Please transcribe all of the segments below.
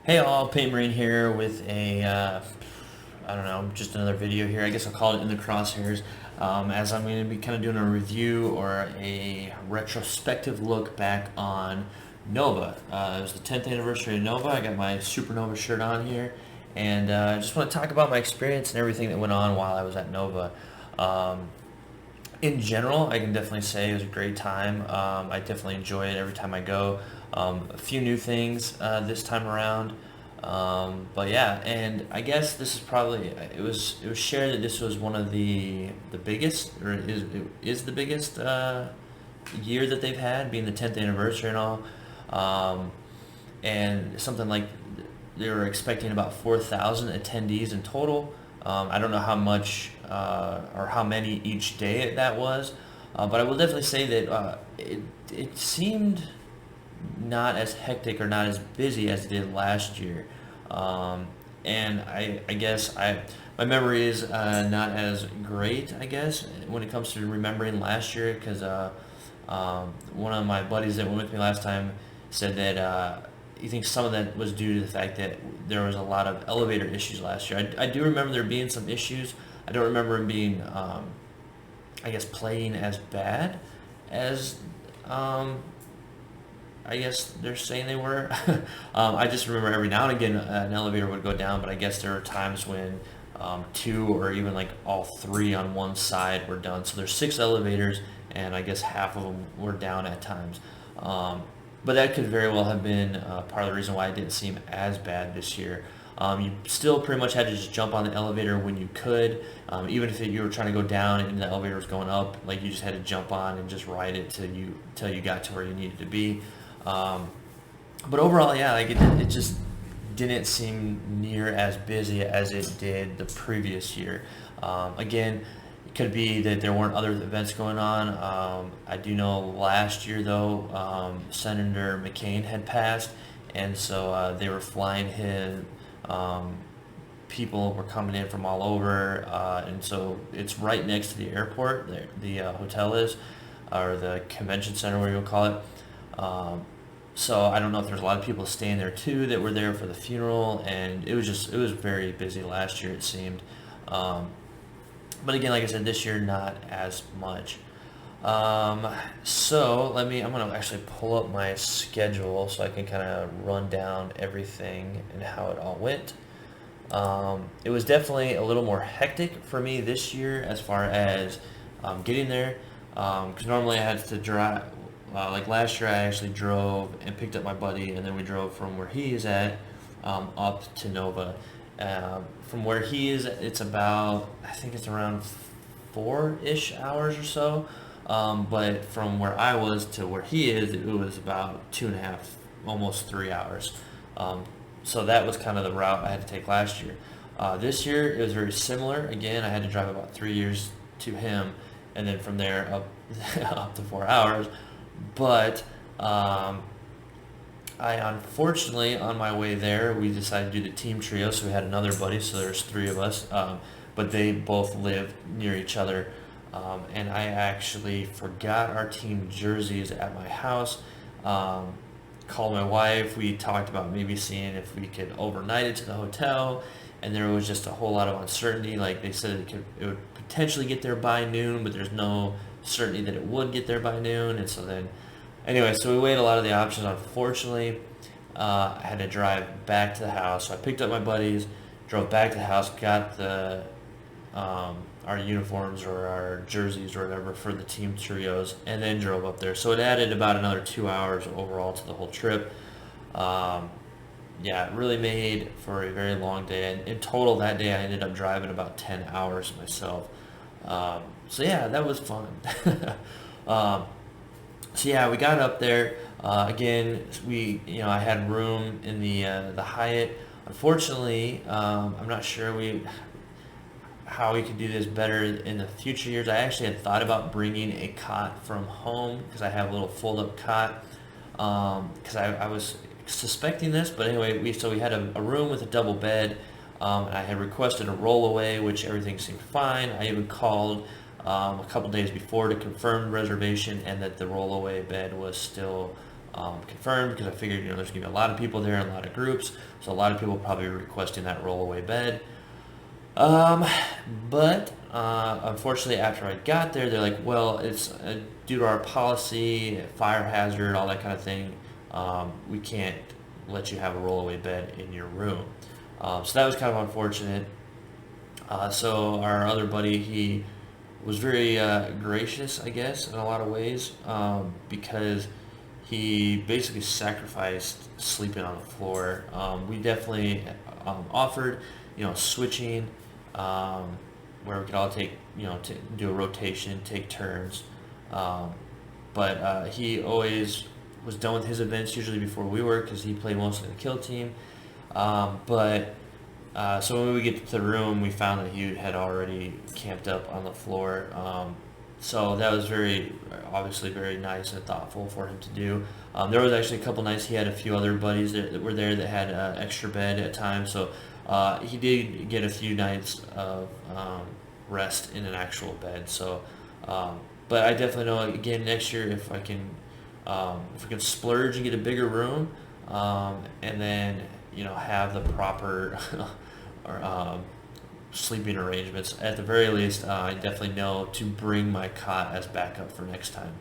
Hey all, Paint Marine here with I don't know, just another video here. I guess I'll call it In the Crosshairs, as I'm going to be kind of doing a review or a retrospective look back on Nova. It was the 10th anniversary of Nova. I got my Supernova shirt on here, and I just want to talk about my experience and everything that went on while I was at Nova. Um, in general, I can definitely say it was a great time. I definitely enjoy it every time I go. A few new things this time around, but yeah, and I guess this is probably it was shared that this was one of the biggest, or is the biggest year that they've had, being the 10th anniversary and all, um, and something like they were expecting about 4,000 attendees in total. I don't know how much or how many each day that was, but I will definitely say that it seemed not as hectic or not as busy as it did last year. And I guess my memory is not as great, I guess, when it comes to remembering last year, because one of my buddies that went with me last time said that he thinks some of that was due to the fact that there was a lot of elevator issues last year. I do remember there being some issues. I don't remember them being, I guess, playing as bad as I guess they're saying they were. I just remember every now and again an elevator would go down, but I guess there were times when two or even like all three on one side were done. So there's six elevators, and I guess half of them were down at times. But that could very well have been part of the reason why it didn't seem as bad this year. You still pretty much had to just jump on the elevator when you could, even if you were trying to go down and the elevator was going up. Like, you just had to jump on and just ride it till you got to where you needed to be. Um, but overall, yeah, like it just didn't seem near as busy as it did the previous year. Again, it could be that there weren't other events going on. I do know last year, though, Senator McCain had passed, and so they were flying his. People were coming in from all over, and so it's right next to the airport. The hotel is, or the convention center, whatever you'll call it. So I don't know if there's a lot of people staying there too that were there for the funeral, and it was very busy last year, it seemed. But again, like I said, this year not as much. So I'm gonna actually pull up my schedule so I can kind of run down everything and how it all went. It was definitely a little more hectic for me this year as far as getting there, because normally I had to drive. Like last year, I actually drove and picked up my buddy, and then we drove from where he is at up to Nova. From where he is, it's about, I think it's around 4-ish hours or so. But from where I was to where he is, it was about 2.5, almost 3 hours. So that was kind of the route I had to take last year. This year, it was very similar. Again, I had to drive about 3 years to him, and then from there up up to 4 hours. But I unfortunately, on my way there, we decided to do the team trio. So we had another buddy, so there's three of us, but they both live near each other. And I actually forgot our team jerseys at my house. Called my wife. We talked about maybe seeing if we could overnight it to the hotel, and there was just a whole lot of uncertainty. Like, they said it would potentially get there by noon, but there's no certainty that it would get there by noon. And so then, anyway, so we weighed a lot of the options. Unfortunately, I had to drive back to the house. So I picked up my buddies, drove back to the house, got the our uniforms or our jerseys or whatever for the team trios, and then drove up there. So it added about another 2 hours overall to the whole trip. Yeah, it really made for a very long day. And in total that day, I ended up driving about 10 hours myself. So yeah, that was fun. So yeah, we got up there. Again, I had room in the Hyatt. Unfortunately, I'm not sure how we could do this better in the future years. I actually had thought about bringing a cot from home, because I have a little fold-up cot. Because I was suspecting this, but anyway, we had a room with a double bed. And I had requested a rollaway, which everything seemed fine. I even called a couple days before to confirm the reservation, and that the rollaway bed was still confirmed, because I figured, there's going to be a lot of people there, a lot of groups, so a lot of people probably requesting that rollaway bed. But unfortunately, after I got there, they're like, well, it's due to our policy, fire hazard, all that kind of thing. We can't let you have a rollaway bed in your room. So that was kind of unfortunate. So our other buddy, he was very gracious, I guess, in a lot of ways, because he basically sacrificed sleeping on the floor. We definitely offered, switching, where we could all take, do a rotation, take turns. But he always was done with his events usually before we were, because he played mostly the kill team. So when we get to the room, we found that he had already camped up on the floor. So that was obviously very nice and thoughtful for him to do. There was actually a couple nights he had a few other buddies that were there that had extra bed at times. So he did get a few nights of rest in an actual bed. So, but I definitely know, again, next year, if we can splurge and get a bigger room, and then have the proper sleeping arrangements. At the very least, I definitely know to bring my cot as backup for next time.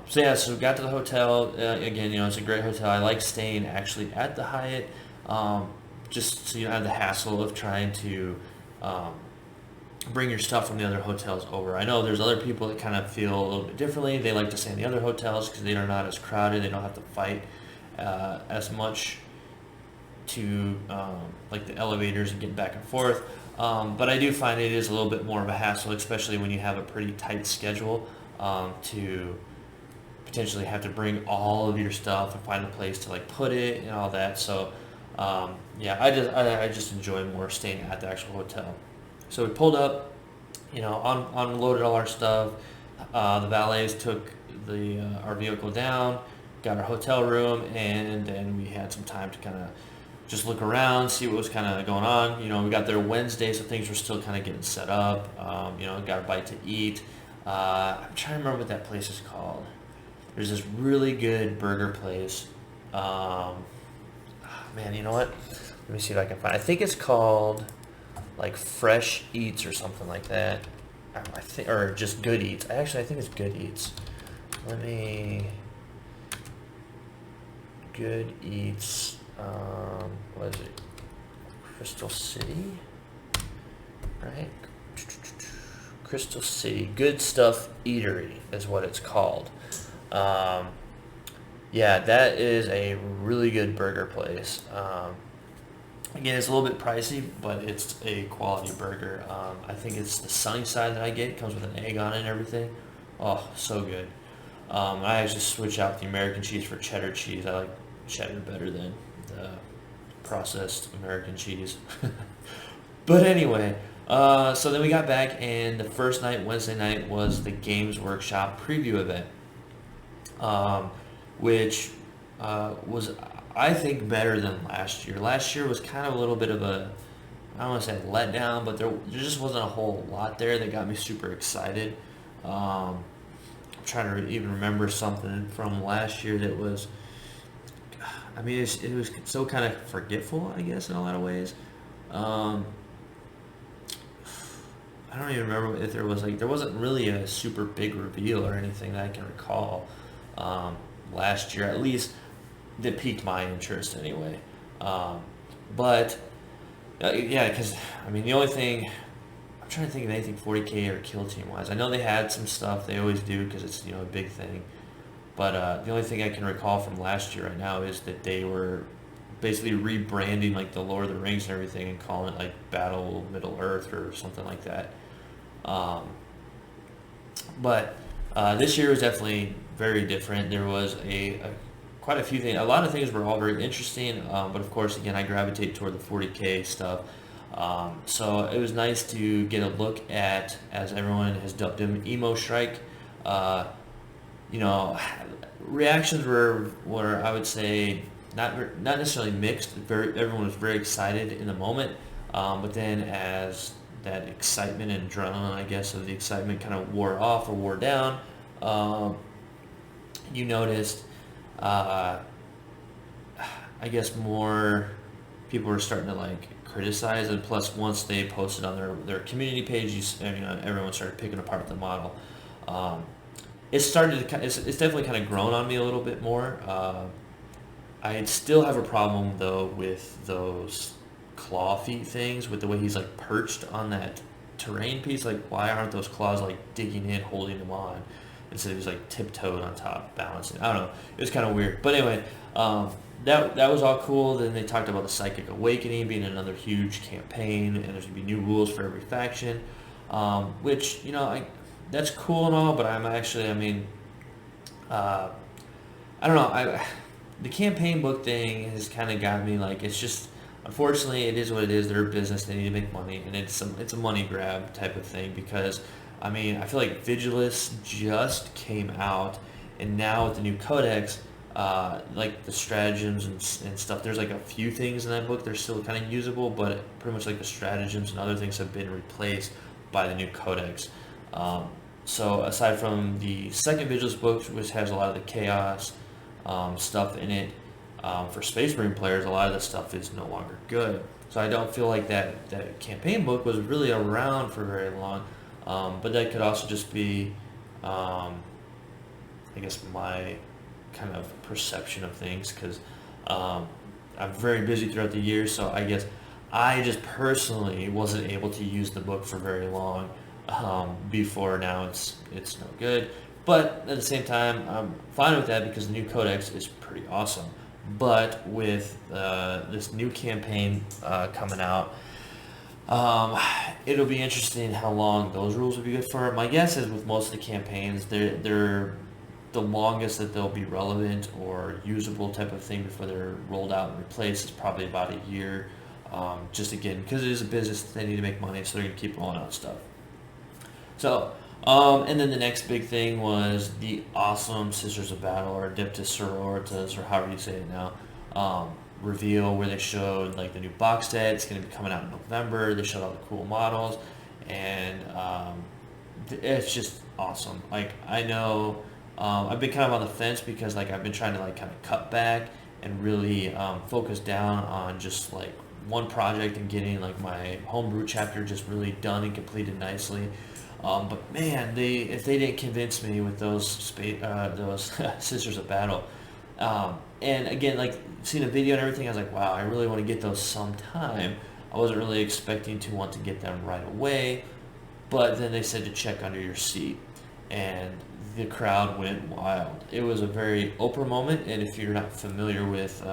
So we got to the hotel. Again, it's a great hotel. I like staying actually at the Hyatt, just so you don't have the hassle of trying to bring your stuff from the other hotels over. I know there's other people that kind of feel a little bit differently. They like to stay in the other hotels because they are not as crowded. They don't have to fight as much to like the elevators and get back and forth. But I do find it is a little bit more of a hassle, especially when you have a pretty tight schedule, to potentially have to bring all of your stuff and find a place to put it and all that. So I just enjoy more staying at the actual hotel. So we pulled up, unloaded all our stuff. The valets took our vehicle down, got our hotel room, and then we had some time to kind of just look around, see what was kind of going on. We got there Wednesday, so things were still kind of getting set up. Got a bite to eat. I'm trying to remember what that place is called. There's this really good burger place. Man, you know what? Let me see if I can find. I think it's called Fresh Eats or something like that. I think, or just Good Eats. I think it's Good Eats. Good Eats. What is it? Crystal City, right? Crystal City Good Stuff Eatery is what it's called. That is a really good burger place. Again, it's a little bit pricey, but it's a quality burger. I think it's the Sunnyside that I get. It comes with an egg on it and everything. Oh, so good. I actually switch out the American cheese for cheddar cheese. I like cheddar better than the processed American cheese. But anyway, so then we got back, and the first night, Wednesday night, was the Games Workshop preview event, which was, I think, better than last year. Last year was kind of a little bit of a, I don't want to say letdown, but there just wasn't a whole lot there that got me super excited. I'm trying to even remember something from last year that was, it was so kind of forgetful, I guess, in a lot of ways. I don't even remember if there wasn't really a super big reveal or anything that I can recall last year, at least that piqued my interest anyway. Because the only thing, I'm trying to think of anything 40K or kill team wise. I know they had some stuff, they always do because it's a big thing. But the only thing I can recall from last year right now is that they were basically rebranding the Lord of the Rings and everything and calling it Battle Middle Earth or something like that. But this year was definitely very different. There was quite a few things. A lot of things were all very interesting, but of course, again, I gravitate toward the 40K stuff. So it was nice to get a look at, as everyone has dubbed him, Emo Shrike. Reactions were I would say not necessarily mixed. Everyone was very excited in the moment, but then as that excitement and adrenaline, I guess, of the excitement kind of wore off or wore down, you noticed uh, I guess more people were starting to like criticize, and plus once they posted on their community page, everyone started picking apart the model. Um, it started to it's definitely kind of grown on me a little bit more. I still have a problem though with those claw feet things, with the way he's like perched on that terrain piece. Like, why aren't those claws like digging in, holding him on, instead of just like tiptoed on top, balancing? I don't know. It was kind of weird. But anyway, that was all cool. Then they talked about the Psychic Awakening being another huge campaign, and there's gonna be new rules for every faction, which that's cool and all. But I don't know. The campaign book thing has kind of got me like, it's just, unfortunately it is what it is. They're a business, they need to make money, and it's a money grab type of thing, because I feel like Vigilus just came out, and now with the new codex, like the stratagems and stuff, there's like a few things in that book they're still kind of usable, but pretty much like the stratagems and other things have been replaced by the new codex. So aside from the second Vigilus book, which has a lot of the chaos stuff in it, for Space Marine players, a lot of the stuff is no longer good. So I don't feel like that campaign book was really around for very long. But that could also just be, I guess, my kind of perception of things, because I'm very busy throughout the year, so I guess I just personally wasn't able to use the book for very long before now it's no good. But at the same time, I'm fine with that because the new codex is pretty awesome. But with this new campaign coming out, it'll be interesting how long those rules will be good for. My guess is with most of the campaigns, they're the longest that they'll be relevant or usable type of thing before they're rolled out and replaced is probably about a year. Just again, because it is a business, they need to make money, so they're going to keep rolling out stuff. So, and then the next big thing was the awesome Sisters of Battle, or Adeptus Sororitas, or however you say it now, reveal, where they showed like the new box set. It's going to be coming out in November. They showed all the cool models, and it's just awesome. Like, I know I've been kind of on the fence, because like I've been trying to like kind of cut back and really focus down on just like one project and getting like my homebrew chapter just really done and completed nicely. But man, if they didn't convince me with those Sisters of Battle, and again, like seeing a video and everything, I was like, wow, I really want to get those sometime. I wasn't really expecting to want to get them right away, but then they said to check under your seat, and the crowd went wild. It was a very Oprah moment, and if you're not familiar with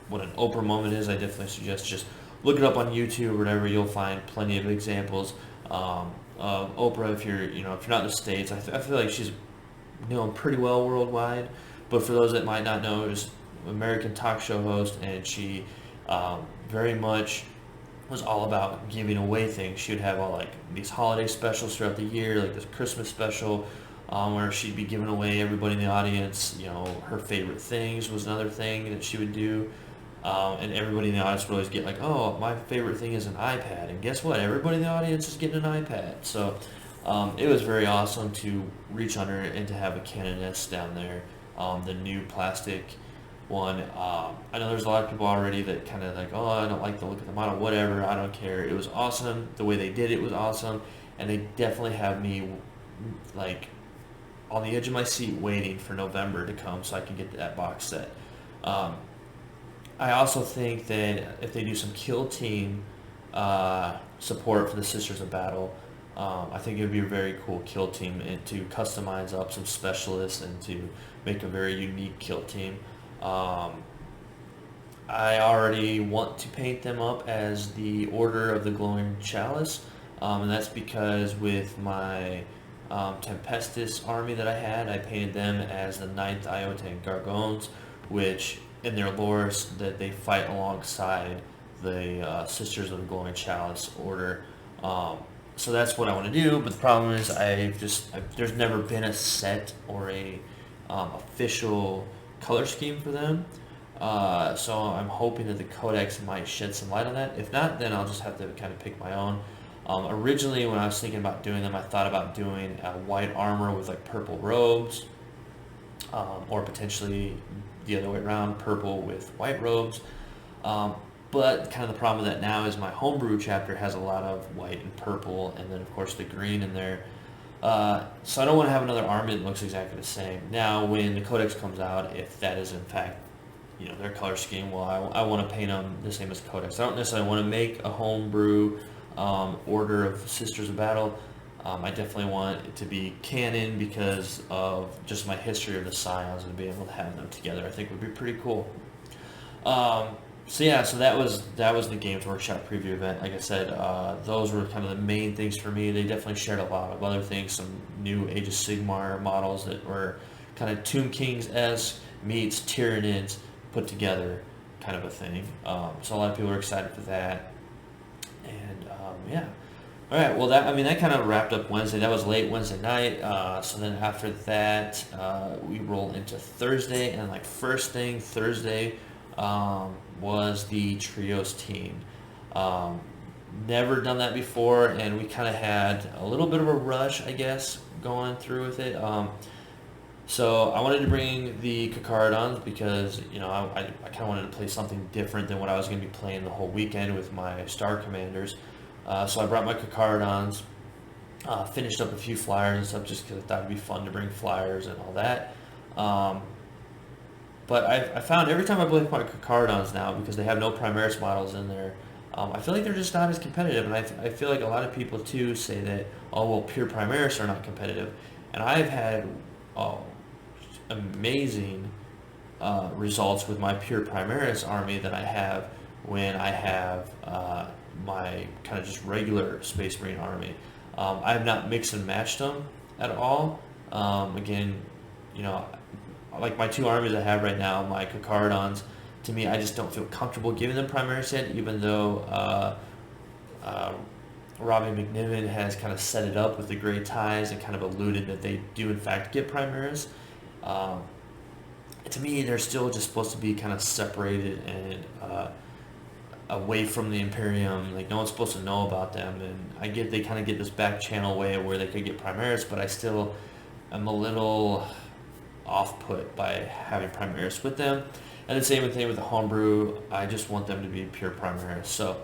what an Oprah moment is, I definitely suggest just look it up on YouTube or whatever. You'll find plenty of examples of Oprah. If you're not in the States, I feel like she's known pretty well worldwide. But for those that might not know, she's an American talk show host, and she very much was all about giving away things. She would have all like these holiday specials throughout the year, like this Christmas special, where she'd be giving away everybody in the audience, her favorite things was another thing that she would do. And everybody in the audience would always get like, oh, my favorite thing is an iPad. And guess what? Everybody in the audience is getting an iPad. So it was very awesome to reach under and to have a Canoness down there. The new plastic one. I know there's a lot of people already that kind of like, oh, I don't like the look of the model, whatever. I don't care. It was awesome. The way they did it was awesome. And they definitely have me like on the edge of my seat waiting for November to come so I can get that box set. I also think that if they do some kill team support for the Sisters of Battle, I think it would be a very cool kill team, and to customize up some specialists and to make a very unique kill team. I already want to paint them up as the Order of the Glowing Chalice, and that's because with my Tempestus army that I painted them as the 9th Iotan Gargones, which in their lores that they fight alongside the Sisters of the Glowing Chalice Order. So that's what I want to do, but the problem is there's never been a set or a official color scheme for them. So I'm hoping that the Codex might shed some light on that. If not, then I'll just have to kind of pick my own. Originally, when I was thinking about doing them, I thought about doing white armor with like purple robes, or potentially the other way around, purple with white robes. But kind of the problem with that now is my homebrew chapter has a lot of white and purple, and then of course the green in there. So I don't want to have another army that looks exactly the same. Now, when the Codex comes out, if that is in fact, their color scheme, well, I want to paint them the same as Codex. I don't necessarily want to make a homebrew order of Sisters of Battle. I definitely want it to be canon because of just my history of the Scions, and being able to have them together I think would be pretty cool. So that was the Games Workshop preview event. Like I said, those were kind of the main things for me. They definitely shared a lot of other things, some new Age of Sigmar models that were kind of Tomb Kings-esque meets Tyranids put together kind of a thing. So a lot of people are excited for that. And all right, well that kind of wrapped up Wednesday. That was late Wednesday night. So then after that, we roll into Thursday, and like first thing Thursday was the Trios team. Never done that before, and we kind of had a little bit of a rush, I guess, going through with it. So I wanted to bring the Kakardons because, I kind of wanted to play something different than what I was going to be playing the whole weekend with my Star Commanders. So I brought my Kakardons, finished up a few flyers and stuff just because I thought it'd be fun to bring flyers and all that. But I found every time I play my Kakardons now, because they have no Primaris models in there, I feel like they're just not as competitive. And I feel like a lot of people too say that, pure Primaris are not competitive. And I've had amazing results with my pure Primaris army that I have when I have my kind of just regular Space Marine army. I have not mixed and matched them at all. Again, like my two armies I have right now, my Kakardons, to me, I just don't feel comfortable giving them Primaris yet, even though Robbie McNiven has kind of set it up with the Grey Ties and kind of alluded that they do in fact get Primaris. To me, they're still just supposed to be kind of separated and away from the Imperium. Like, no one's supposed to know about them, and I get they kind of get this back channel way where they could get Primaris, but I still am a little off-put by having Primaris with them. And the same thing with the homebrew. I just want them to be pure Primaris. So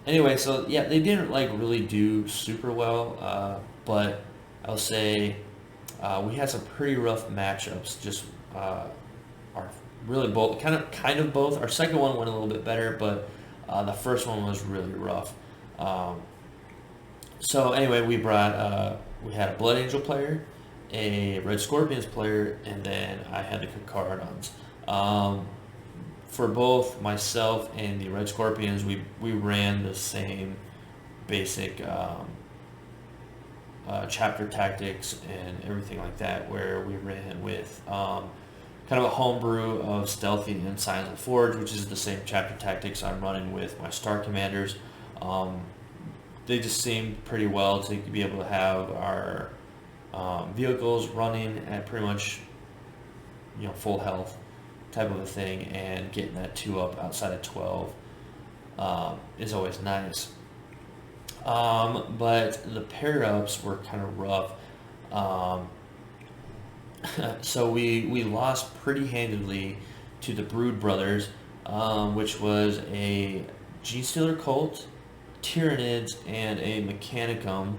anyway, so yeah, they didn't really do super well, but I'll say we had some pretty rough matchups. Just our really both kind of both. Our second one went a little bit better, but the first one was really rough. So anyway, we had a Blood Angel player, a Red Scorpions player, and then I had the Kakardons. For both myself and the Red Scorpions, we ran the same basic chapter tactics and everything like that, where we ran with kind of a homebrew of Stealthy and Scions of Forge, which is the same chapter tactics I'm running with my Star Commanders. They just seemed pretty well to be able to have our vehicles running at pretty much full health type of a thing, and getting that 2 up outside of 12 is always nice. But the pair ups were kind of rough. So we lost pretty handedly to the Brood Brothers, which was a Genestealer Cult, Tyranids, and a Mechanicum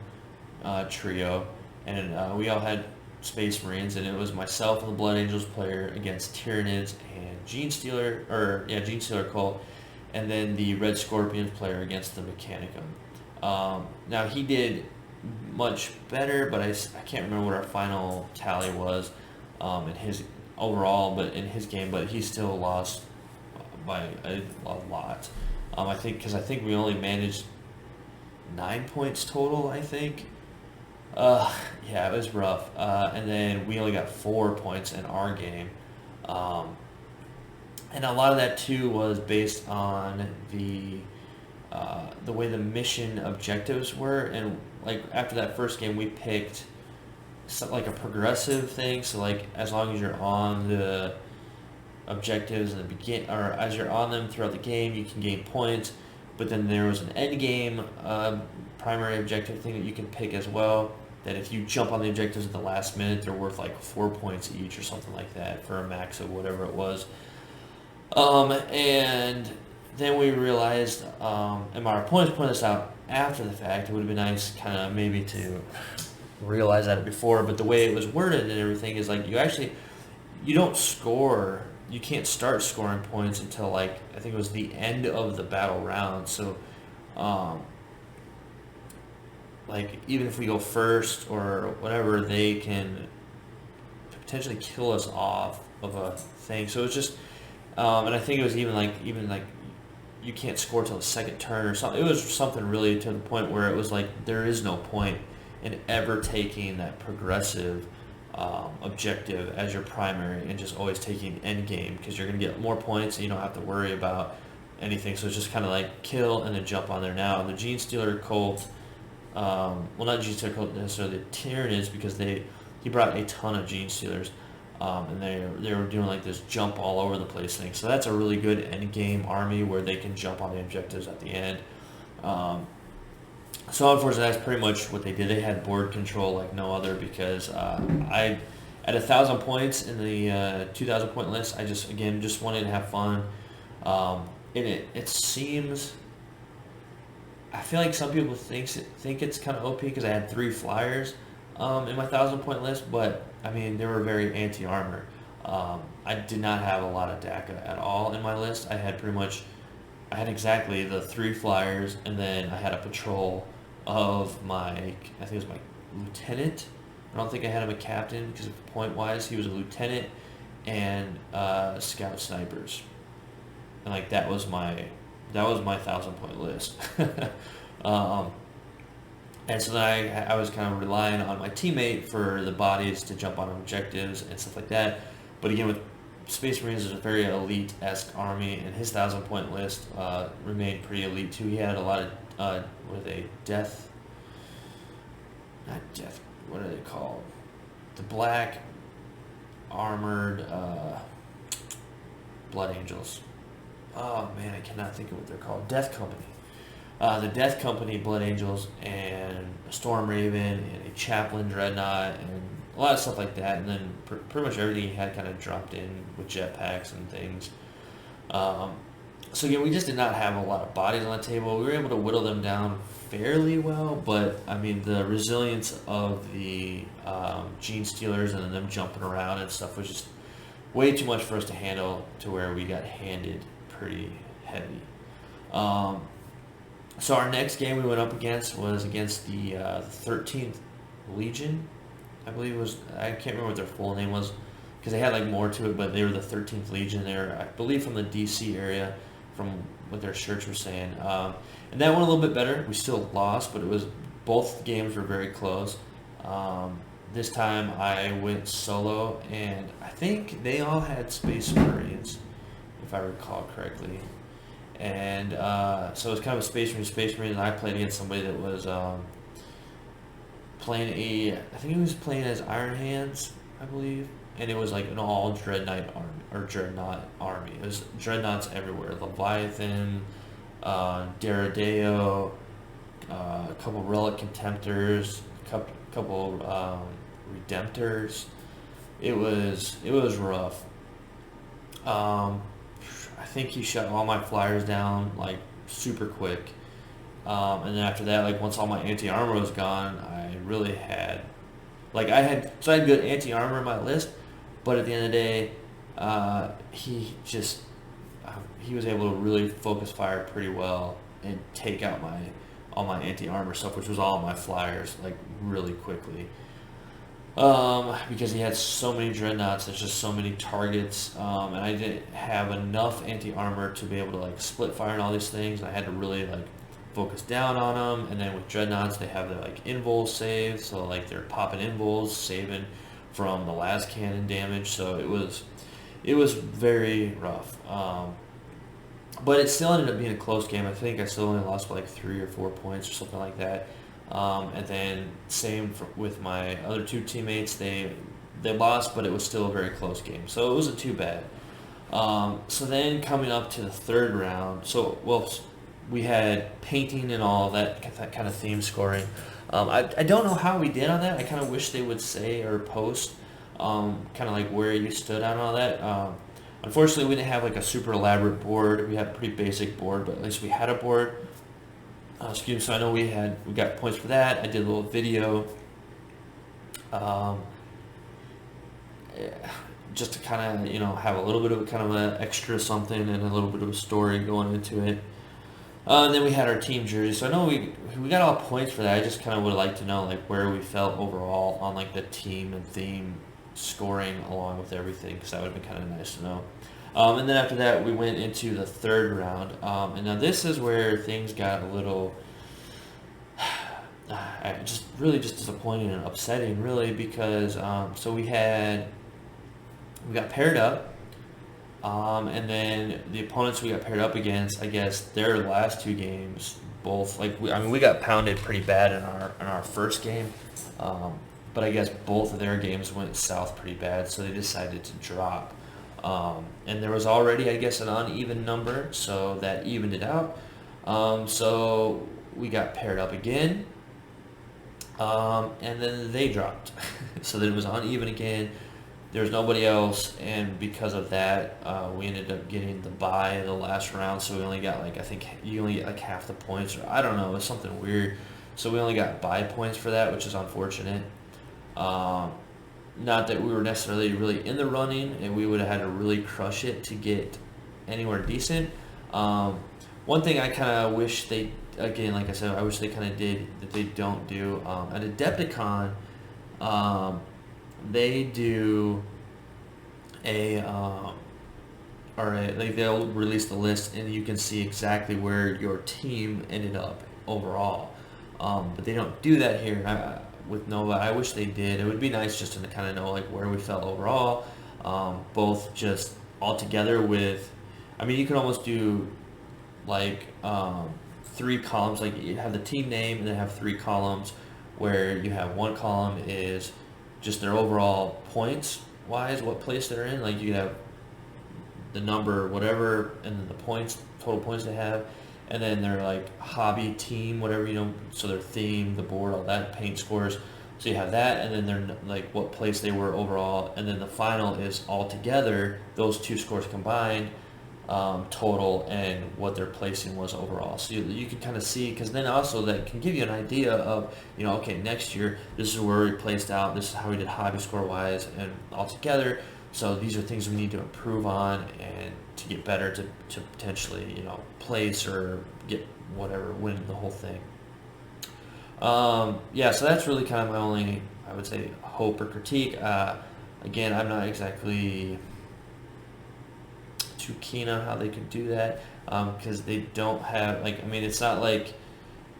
trio. And we all had Space Marines, and it was myself and the Blood Angels player against Tyranids and Genestealer Cult, and then the Red Scorpions player against the Mechanicum. Now he did much better, but I can't remember what our final tally was in his overall, but in his game, but he still lost by a lot. I think we only managed 9 points total, I think. Yeah, it was rough. And then we only got 4 points in our game. And a lot of that too was based on the way the mission objectives were. And after that first game, we picked a progressive thing. So as long as you're on the objectives in the or as you're on them throughout the game, you can gain points. But then there was an end game primary objective thing that you can pick as well. that if you jump on the objectives at the last minute, they're worth like 4 points each or something like that for a max of whatever it was. And then we realized, and my opponents pointed this out after the fact, it would have been nice kind of maybe to realize that before, but the way it was worded and everything is like you don't score, you can't start scoring points until like, I think it was the end of the battle round. So, like even if we go first or whatever, they can potentially kill us off of a thing. So it's just, and I think it was even like you can't score till the second turn or something. It was something really to the point where it was like there is no point in ever taking that progressive objective as your primary and just always taking end game, because you're going to get more points and you don't have to worry about anything. So it's just kind of like kill and then jump on there now. And the Gene Stealer Colt, well, not Gene Stealer Colt necessarily, the Tyranids, because he brought a ton of Gene Stealers, and they were doing like this jump all over the place thing. So that's a really good end game army where they can jump on the objectives at the end. So unfortunately, that's pretty much what they did. They had board control like no other, because I, at 1,000 points in the 2,000 point list, I just wanted to have fun. And it seems, I feel like some people think it's kind of OP because I had 3 flyers in my 1,000 point list, but I mean they were very anti-armor. I did not have a lot of DACA at all in my list. I had exactly the 3 flyers, and then I had a patrol of I think it was my lieutenant. I don't think I had him a captain because point wise he was a lieutenant, and scout snipers, and like that was my 1,000 point list. And so then I was kind of relying on my teammate for the bodies to jump on objectives and stuff like that. But again, with Space Marines is a very elite-esque army, and his 1,000 point list remained pretty elite too. He had a lot of what are they called? The black armored Blood Angels. Oh man, I cannot think of what they're called. Death Company. The Death Company Blood Angels, and a Storm Raven, and a Chaplain Dreadnought, and a lot of stuff like that. And then pretty much everything he had kind of dropped in with jetpacks and things. So again, we just did not have a lot of bodies on the table. We were able to whittle them down fairly well, but I mean the resilience of the Gene Stealers and then them jumping around and stuff was just way too much for us to handle, to where we got handed pretty heavy. So our next game we went up against was against the 13th Legion, I believe it was. I can't remember what their full name was because they had like more to it, but they were the 13th Legion. They were, I believe, from the DC area, from what their shirts were saying. And that went a little bit better. We still lost, but both games were very close. This time I went solo, and I think they all had Space Marines, if I recall correctly. And so it was kind of a Space Marine, and I played against somebody that was I think he was playing as Iron Hands, I believe, and it was like an all Dreadnought army. It was Dreadnoughts everywhere. Leviathan, Daredeo, a couple Relic Contemptors, a couple Redemptors. It was rough. I think he shut all my flyers down like super quick. And then after that, like once all my anti-armor was gone, I really had, I had good anti-armor in my list, but at the end of the day, he was able to really focus fire pretty well and take out all my anti-armor stuff, which was all my flyers, like really quickly. Because he had so many dreadnoughts, there's just so many targets, and I didn't have enough anti-armor to be able to like split fire and all these things. I had to really like focus down on them. And then with dreadnoughts, they have their like invul save, so like they're popping invuls, saving from the last cannon damage. So it was very rough. But it still ended up being a close game. I think I still only lost by like 3 or 4 points or something like that. And then same with my other 2 teammates. They lost, but it was still a very close game. So it wasn't too bad. So then coming up to the 3rd round, we had painting and all that kind of theme scoring. I don't know how we did on that. I kind of wish they would say or post kind of like where you stood on all that. Unfortunately, we didn't have like a super elaborate board. We had a pretty basic board, but at least we had a board. Excuse me. So I know we got points for that. I did a little video. Yeah, just to kind of have a little bit of kind of an extra something and a little bit of a story going into it. And then we had our team jersey. So I know we got all points for that. I just kind of would like to know like where we felt overall on like the team and theme scoring along with everything, because that would have been kind of nice to know. And then after that, we went into the third round. And now this is where things got a little really disappointing and upsetting, really, because so we got paired up, and then the opponents we got paired up against, I guess their last two games both we got pounded pretty bad in our first game, but I guess both of their games went south pretty bad, so they decided to drop. And there was already, I guess, an uneven number, so that evened it out. So we got paired up again, and then they dropped. So then it was uneven again. There was nobody else, and because of that, we ended up getting the bye in the last round. So we only got I think you only get half the points, or I don't know, it was something weird. So we only got bye points for that, which is unfortunate. Not that we were necessarily really in the running, and we would have had to really crush it to get anywhere decent. One thing I kind of wish they, again, like I said, I wish they kind of did that they don't do at Adepticon. They do they'll release the list, and you can see exactly where your team ended up overall. But they don't do that here with Nova. I wish they did. It would be nice just to kind of know where we felt overall, both just all together with. I mean, you can almost do three columns. Like you have the team name, and then have three columns where you have one column is just their overall points wise, what place they're in. Like you have the number whatever, and then the total points they have, and then their hobby team, whatever, so their theme, the board, all that, paint scores. So you have that, and then they're what place they were overall, and then the final is all together, those two scores combined, total, and what their placing was overall. So you can kind of see, because then also that can give you an idea of, okay, next year, this is where we placed out, this is how we did hobby score-wise and all together. So these are things we need to improve on and to get better to potentially, place or get whatever, win the whole thing. So that's really kind of my only, I would say, hope or critique. Again, I'm not exactly too keen on how they could do that, because they don't have it's not like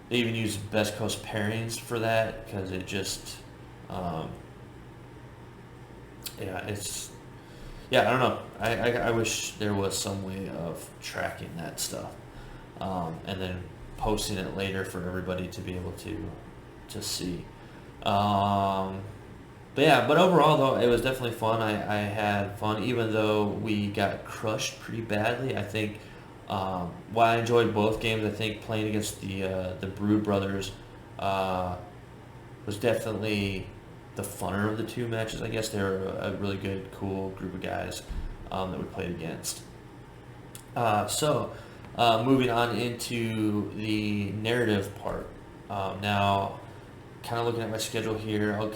they even use Best Coast pairings for that, because it just I don't know. I wish there was some way of tracking that stuff, and then posting it later for everybody to be able to see. But overall, though, it was definitely fun. I had fun, even though we got crushed pretty badly. I think while I enjoyed both games, I think playing against the Brood Brothers was definitely the funner of the two matches. I guess they were a really good, cool group of guys that we played against. Moving on into the narrative part. Now, kind of looking at my schedule here, I'll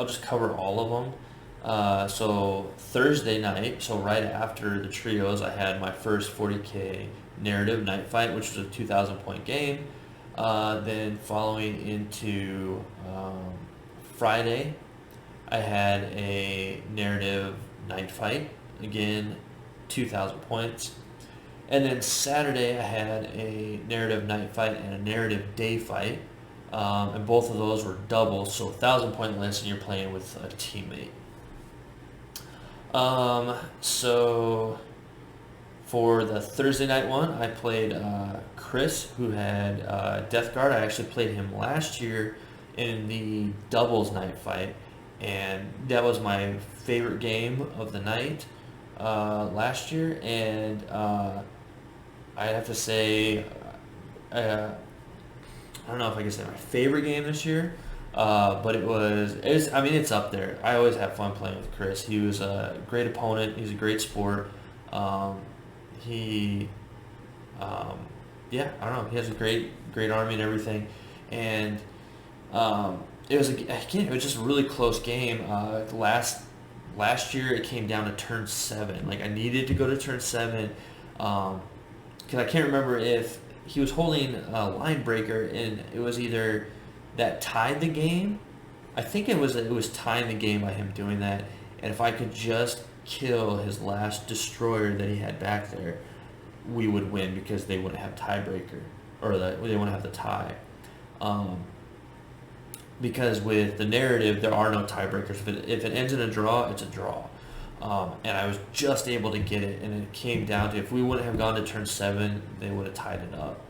just cover all of them. So Thursday night, so right after the trios, I had my first 40K narrative night fight, which was a 2,000 point game. Then following into Friday, I had a narrative night fight, again 2,000 points. And then Saturday, I had a narrative night fight and a narrative day fight. And both of those were doubles, so 1,000 point list, and you're playing with a teammate. So for the Thursday night one, I played Chris, who had Death Guard. I actually played him last year in the doubles night fight, and that was my favorite game of the night last year. And I have to say, I don't know if I can say my favorite game this year, but I mean, it's up there. I always have fun playing with Chris. He was a great opponent. He's a great sport. Um, he, um, yeah, I don't know. He has a great army and everything, and it was just a really close game. Last year it came down to turn 7. Like I needed to go to turn 7, because I can't remember if he was holding a line breaker and it was either that tied the game. I think it was tying the game by him doing that. And if I could just kill his last destroyer that he had back there, we would win because they wouldn't have tiebreaker, or they wouldn't have the tie. Because with the narrative, there are no tiebreakers. If it ends in a draw, it's a draw. And I was just able to get it, and it came down to if we wouldn't have gone to turn 7, they would have tied it up.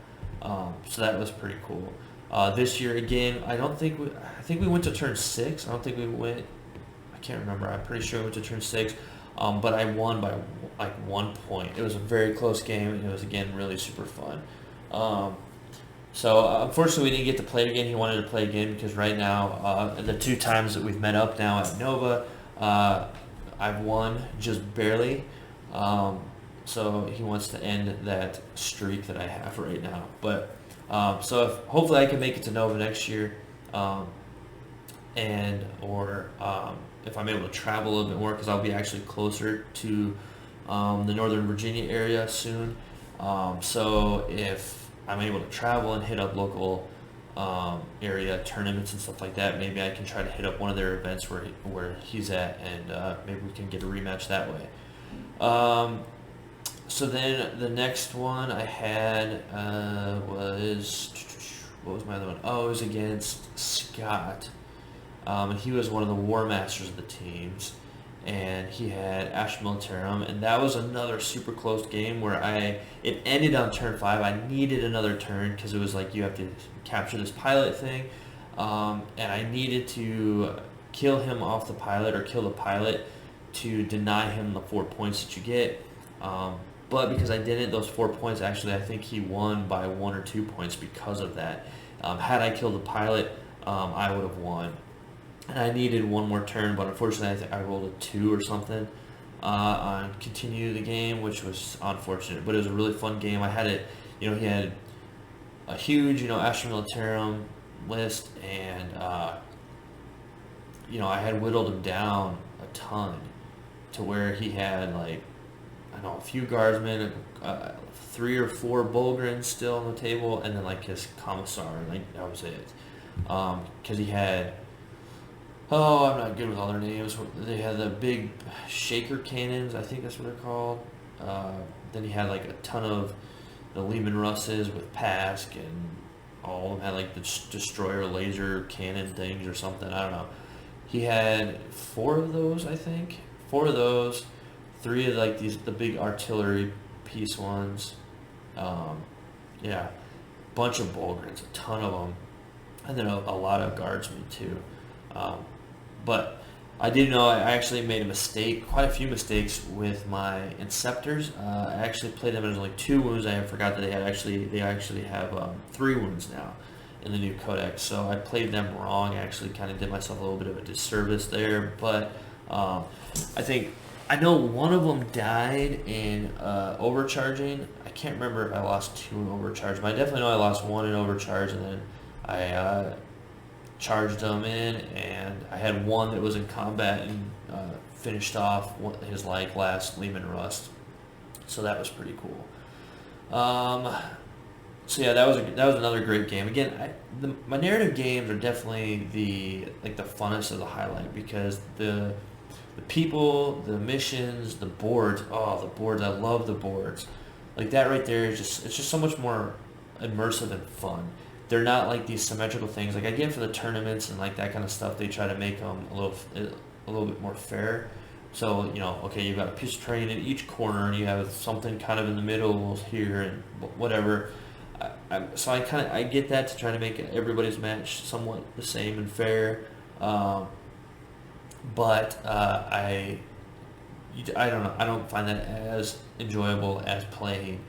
So that was pretty cool. This year again, I think we went to turn 6. I don't think we went. I can't remember. I'm pretty sure we went to turn 6. But I won by like 1 point. It was a very close game, and it was again really super fun. So unfortunately, we didn't get to play it again. He wanted to play again because right now, the 2 times that we've met up now at Nova, I've won just barely. So he wants to end that streak that I have right now. But hopefully I can make it to Nova next year, if I'm able to travel a little bit more, because I'll be actually closer to the Northern Virginia area soon. So if I'm able to travel and hit up local area tournaments and stuff like that, maybe I can try to hit up one of their events where he's at, and maybe we can get a rematch that way. So then the next one I had was, what was my other one? Oh, it was against Scott. And he was one of the War Masters of the teams, and he had Asher Militarum, and that was another super close game where it ended on turn 5. I needed another turn because it was like you have to capture this pilot thing, and I needed to kill him off the pilot or kill the pilot to deny him the 4 points that you get. But because I didn't, those 4 points, actually I think he won by 1 or 2 points because of that. Had I killed the pilot, I would have won. And I needed one more turn, but unfortunately I think I rolled a 2 or something on continue the game, which was unfortunate. But it was a really fun game. I had it, he had a huge, Astra Militarum list, and, I had whittled him down a ton to where he had, like, a few guardsmen, 3 or 4 Bulgrins still on the table, and then, like, his Commissar, like, that was it. Because he had... Oh, I'm not good with all their names. They had the big shaker cannons, I think that's what they're called. Then he had like a ton of the Lehman Russes with Pask, and all of them had like the destroyer laser cannon things or something. I don't know. He had 4 of those, I think. 4 of those. 3 of like the big artillery piece ones. Bunch of Bulgrins, a ton of them, and then a lot of guardsmen too. But I did know I actually made a mistake, quite a few mistakes with my Inceptors. I actually played them as only 2 wounds. I forgot that they actually have 3 wounds now in the new codex. So I played them wrong. I actually kind of did myself a little bit of a disservice there. But I know one of them died in overcharging. I can't remember if I lost 2 in overcharge, but I definitely know I lost 1 in overcharge, and then I charged them in, and I had 1 that was in combat and finished off his last Lehman Rust. So that was pretty cool. So yeah, that was another great game. Again, my narrative games are definitely the funnest of the highlight, because the people, the missions, the boards. Oh, the boards! I love the boards. Like that right there is it's just so much more immersive and fun. They're not like these symmetrical things. Like I get for the tournaments and like that kind of stuff, they try to make them a little bit more fair. So okay, you've got a piece of terrain in each corner, and you have something kind of in the middle here and whatever. So I get that, to try to make everybody's match somewhat the same and fair. But I don't know. I don't find that as enjoyable as playing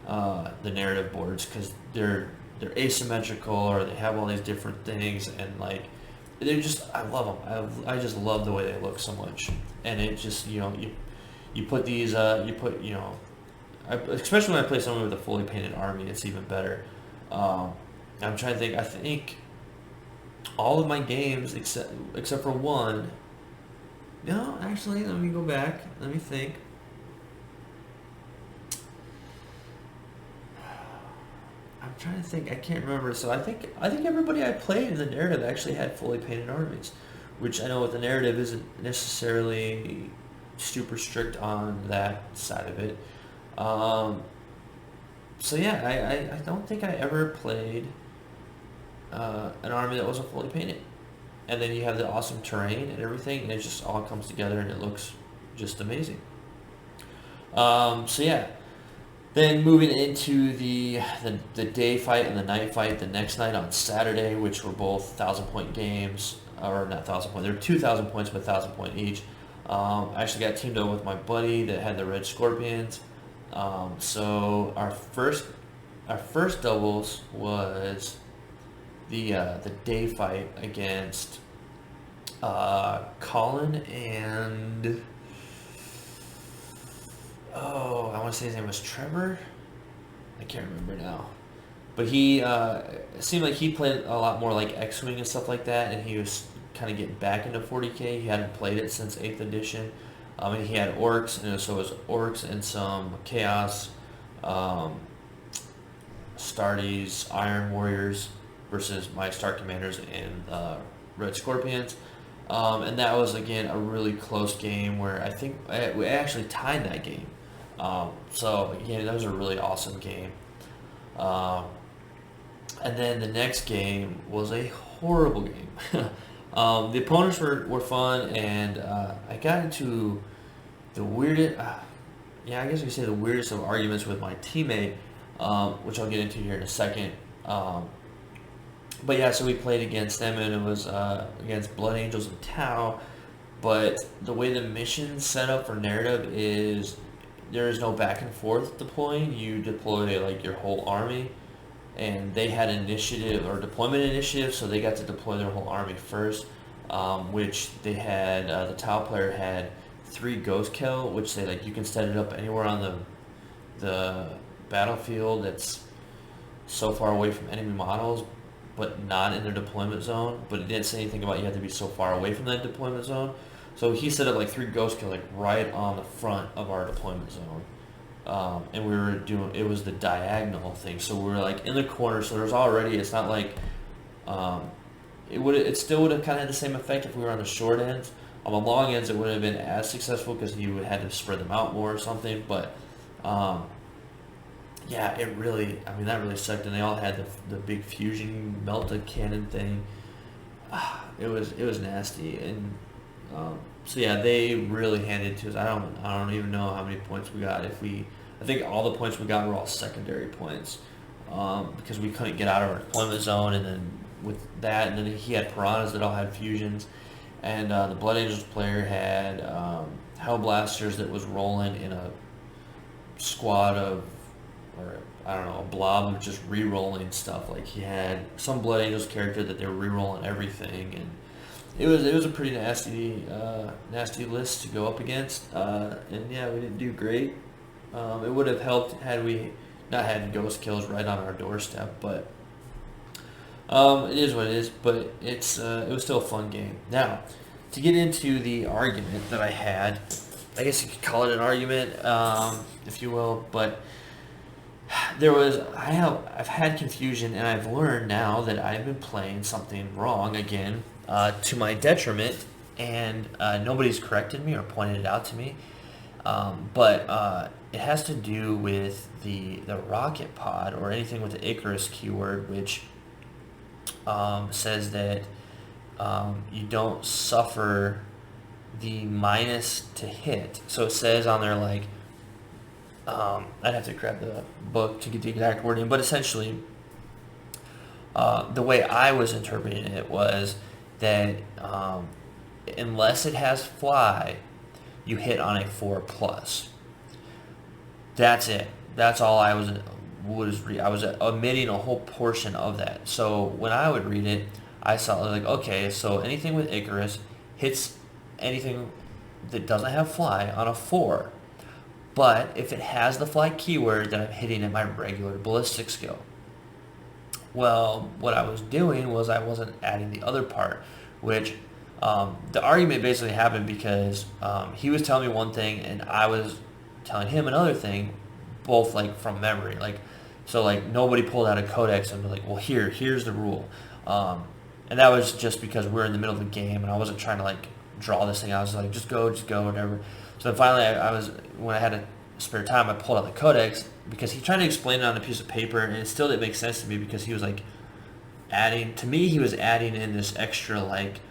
the narrative boards, because they're they're asymmetrical, or they have all these different things, and like they're just, I love them. I just love the way they look so much, and it just, you put these especially when I play someone with a fully painted army, it's even better. I'm trying to think. I think all of my games except for one. No, actually, let me go back. Let me think. I'm trying to think. I can't remember. So I think everybody I played in the narrative actually had fully painted armies, which I know with the narrative isn't necessarily super strict on that side of it. So yeah, I don't think I ever played an army that wasn't fully painted. And then you have the awesome terrain and everything, and it just all comes together and it looks just amazing. So yeah, then moving into the day fight and the night fight, the next night on Saturday, which were both 1,000-point games, or not 1,000 point, they were 2,000 points, but 1,000 point each. I actually got teamed up with my buddy that had the Red Scorpions. So our first doubles was the day fight against Colin and I want to say his name was Trevor. I can't remember now, but he it seemed like he played a lot more like X-Wing and stuff like that, and he was kind of getting back into 40k. He hadn't played it since 8th edition. And he had orcs, and so it was orcs and some chaos, Stardies, Iron Warriors versus my Star Commanders and Red Scorpions. And that was, again, a really close game where I think we actually tied that game. So, again, that was a really awesome game. And then the next game was a horrible game. The opponents were fun, and I got into the weirdest, I guess you could say the weirdest of arguments with my teammate, which I'll get into here in a second. But yeah, so we played against them, and it was against Blood Angels and Tau. But the way the mission's set up for narrative is there is no back and forth deploying. You deploy like your whole army, and they had initiative or deployment initiative, so they got to deploy their whole army first, which they had, the Tau player had 3 Ghost Kill, which they, like, you can set it up anywhere on the battlefield that's so far away from enemy models, but not in their deployment zone. But it didn't say anything about you have to be so far away from that deployment zone. So he set up like 3 Ghost Kill, like right on the front of our deployment zone. And we were doing, it was the diagonal thing, so we were like in the corner, so there's already, it's not like, it still would have kind of had the same effect if we were on the short ends. On the long ends, it wouldn't have been as successful because you had to spread them out more or something, but yeah, it really, I mean, that really sucked, and they all had the big fusion melta cannon thing. It was nasty, and so yeah, they really handed it to us. I don't even know how many points we got. I think all the points we got were all secondary points, because we couldn't get out of our deployment zone, and then with that, and then he had piranhas that all had fusions, and the Blood Angels player had Hellblasters that was rolling in a squad of, or I don't know, a blob of just re-rolling stuff. Like he had some Blood Angels character that they were re-rolling everything, and it was a pretty nasty list to go up against, and yeah, we didn't do great. It would have helped had we not had Ghost Kills right on our doorstep, but it is what it is. But it was still a fun game. Now, to get into the argument that I had, I guess you could call it an argument, if you will, but I've had confusion, and I've learned now that I've been playing something wrong again, to my detriment, and nobody's corrected me or pointed it out to me, but it has to do with the rocket pod, or anything with the Icarus keyword, which says that you don't suffer the minus to hit. So it says on there, like, I'd have to grab the book to get the exact wording, but essentially, the way I was interpreting it was that unless it has fly, you hit on a 4+. That's it. That's all I was I was omitting a whole portion of that. So when I would read it, I saw like, okay, so anything with Icarus hits anything that doesn't have fly on a 4. But if it has the fly keyword, then I'm hitting at my regular ballistic skill. Well, what I was doing was I wasn't adding the other part, which the argument basically happened because he was telling me one thing and I was telling him another thing, both like from memory. Like, so like nobody pulled out a codex and be like, well, here's the rule. And that was just because we're in the middle of the game and I wasn't trying to like draw this thing. I was like, just go, whatever. So then finally, I was, when I had a spare time, I pulled out the codex because he tried to explain it on a piece of paper, and it still didn't make sense to me because he was like he was adding in this extra, like,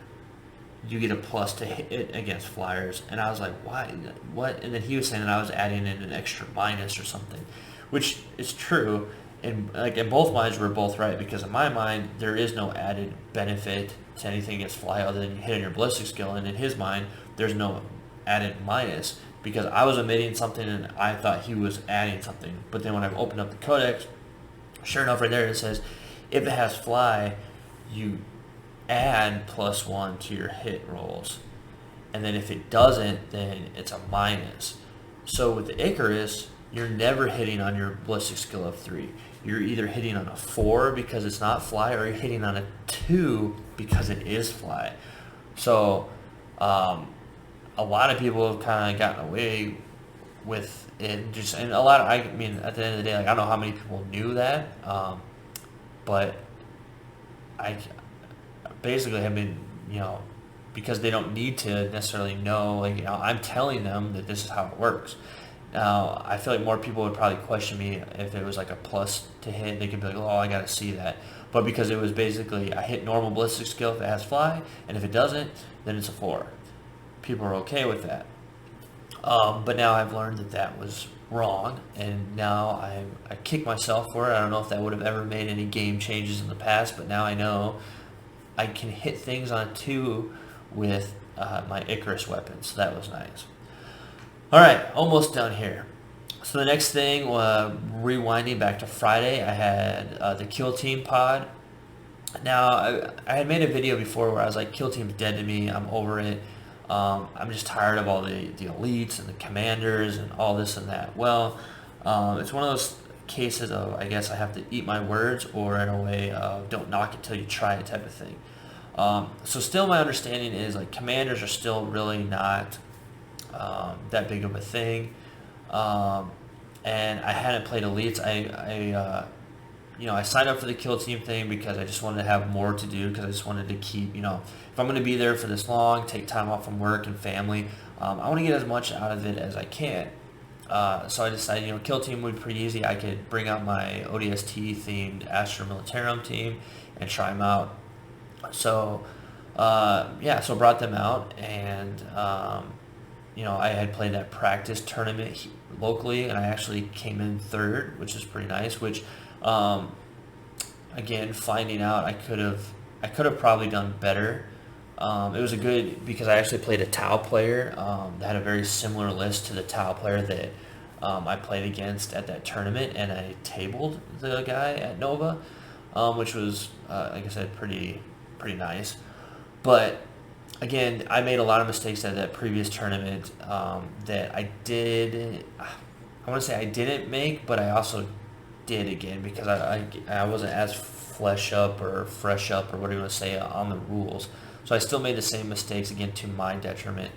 you get a plus to hit against flyers, and I was like, why, what? And then he was saying that I was adding in an extra minus or something, which is true, and like in both minds we're both right, because in my mind there is no added benefit to anything against fly other than hitting your ballistic skill, and in his mind there's no added minus because I was omitting something and I thought he was adding something. But then when I opened up the codex, sure enough, right there it says if it has fly, you add +1 to your hit rolls, and then if it doesn't, then it's a minus. So with the Icarus, you're never hitting on your ballistic skill of 3. You're either hitting on a 4 because it's not fly, or you're hitting on a 2 because it is fly. So a lot of people have kind of gotten away with it, just, and a lot of, I mean, at the end of the day, like, I don't know how many people knew that, but I basically have been, because they don't need to necessarily know, like, I'm telling them that this is how it works. Now, I feel like more people would probably question me if it was like a plus to hit. They could be like, oh, I got to see that. But because it was basically, I hit normal ballistic skill if it has fly, and if it doesn't, then it's a 4. People are okay with that. But now I've learned that that was wrong, and now I kick myself for it. I don't know if that would have ever made any game changes in the past, but now I know I can hit things on 2 with my Icarus weapon, so that was nice. All right, almost done here. So the next thing, rewinding back to Friday, I had the Kill Team pod. Now, I had made a video before where I was like, Kill Team's dead to me, I'm over it. I'm just tired of all the elites and the commanders and all this and that. Well, it's one of those cases of, I guess I have to eat my words, or in a way of don't knock it till you try it type of thing. So still my understanding is like commanders are still really not that big of a thing. And I hadn't played elites. I signed up for the Kill Team thing because I just wanted to have more to do, because I just wanted to keep, if I'm going to be there for this long, take time off from work and family, I want to get as much out of it as I can. So I decided, Kill Team would be pretty easy. I could bring out my ODST themed Astra Militarum team and try them out. So, so brought them out, and, I had played that practice tournament locally, and I actually came in 3rd, which is pretty nice, which, again, finding out I could have probably done better. It was because I actually played a Tau player that had a very similar list to the Tau player that I played against at that tournament, and I tabled the guy at Nova, which was, like I said, pretty nice. But again, I made a lot of mistakes at that previous tournament that I want to say I didn't make, but I also did again, because I wasn't as fresh up or whatever you want to say on the rules. So I still made the same mistakes, again, to my detriment.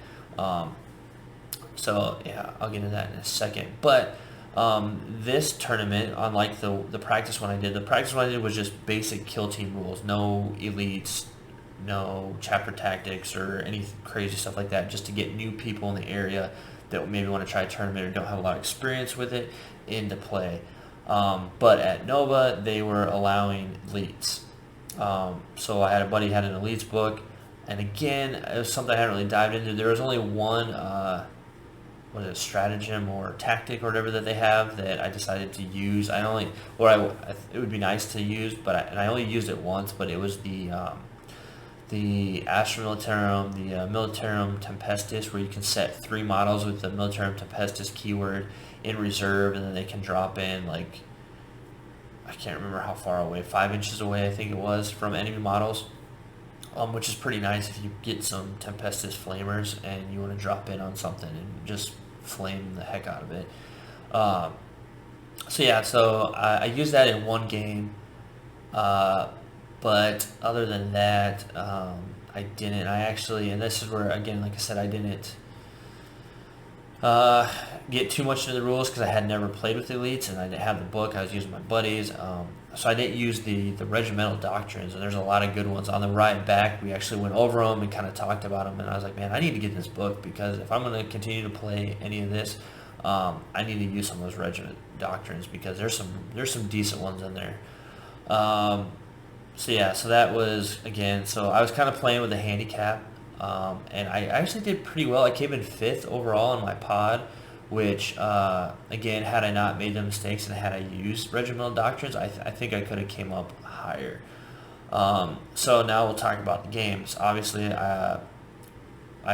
So yeah, I'll get into that in a second. But this tournament, unlike the practice one I did, was just basic Kill Team rules. No elites, no chapter tactics or any crazy stuff like that, just to get new people in the area that maybe want to try a tournament or don't have a lot of experience with it into play. But at Nova, they were allowing elites. So I had a buddy who had an elites book, and again, it was something I hadn't really dived into. There was only one, stratagem or tactic or whatever that they have that I decided to use. It would be nice to use, and I only used it once, but it was the Astra Militarum, the Militarum Tempestus, where you can set 3 models with the Militarum Tempestus keyword in reserve, and then they can drop in like I can't remember how far away, 5 inches away I think it was from enemy models, which is pretty nice if you get some Tempestus Flamers and you want to drop in on something and just flame the heck out of it. So yeah, so I used that in one game, but other than that, I didn't. I actually, and this is where, again, like I said, I didn't get too much into the rules because I had never played with elites and I didn't have the book. I was using my buddies, so I didn't use the regimental doctrines, and there's a lot of good ones. On the ride back, we actually went over them and kind of talked about them, and I was like, man, I need to get this book because if I'm going to continue to play any of this, I need to use some of those regiment doctrines because there's some decent ones in there. So yeah, so that was, again, so I was kind of playing with a handicap, and I actually did pretty well. I came in 5th overall in my pod, which, again, had I not made the mistakes and had I used regimental doctrines, I think I could have came up higher. So now we'll talk about the games. Obviously, I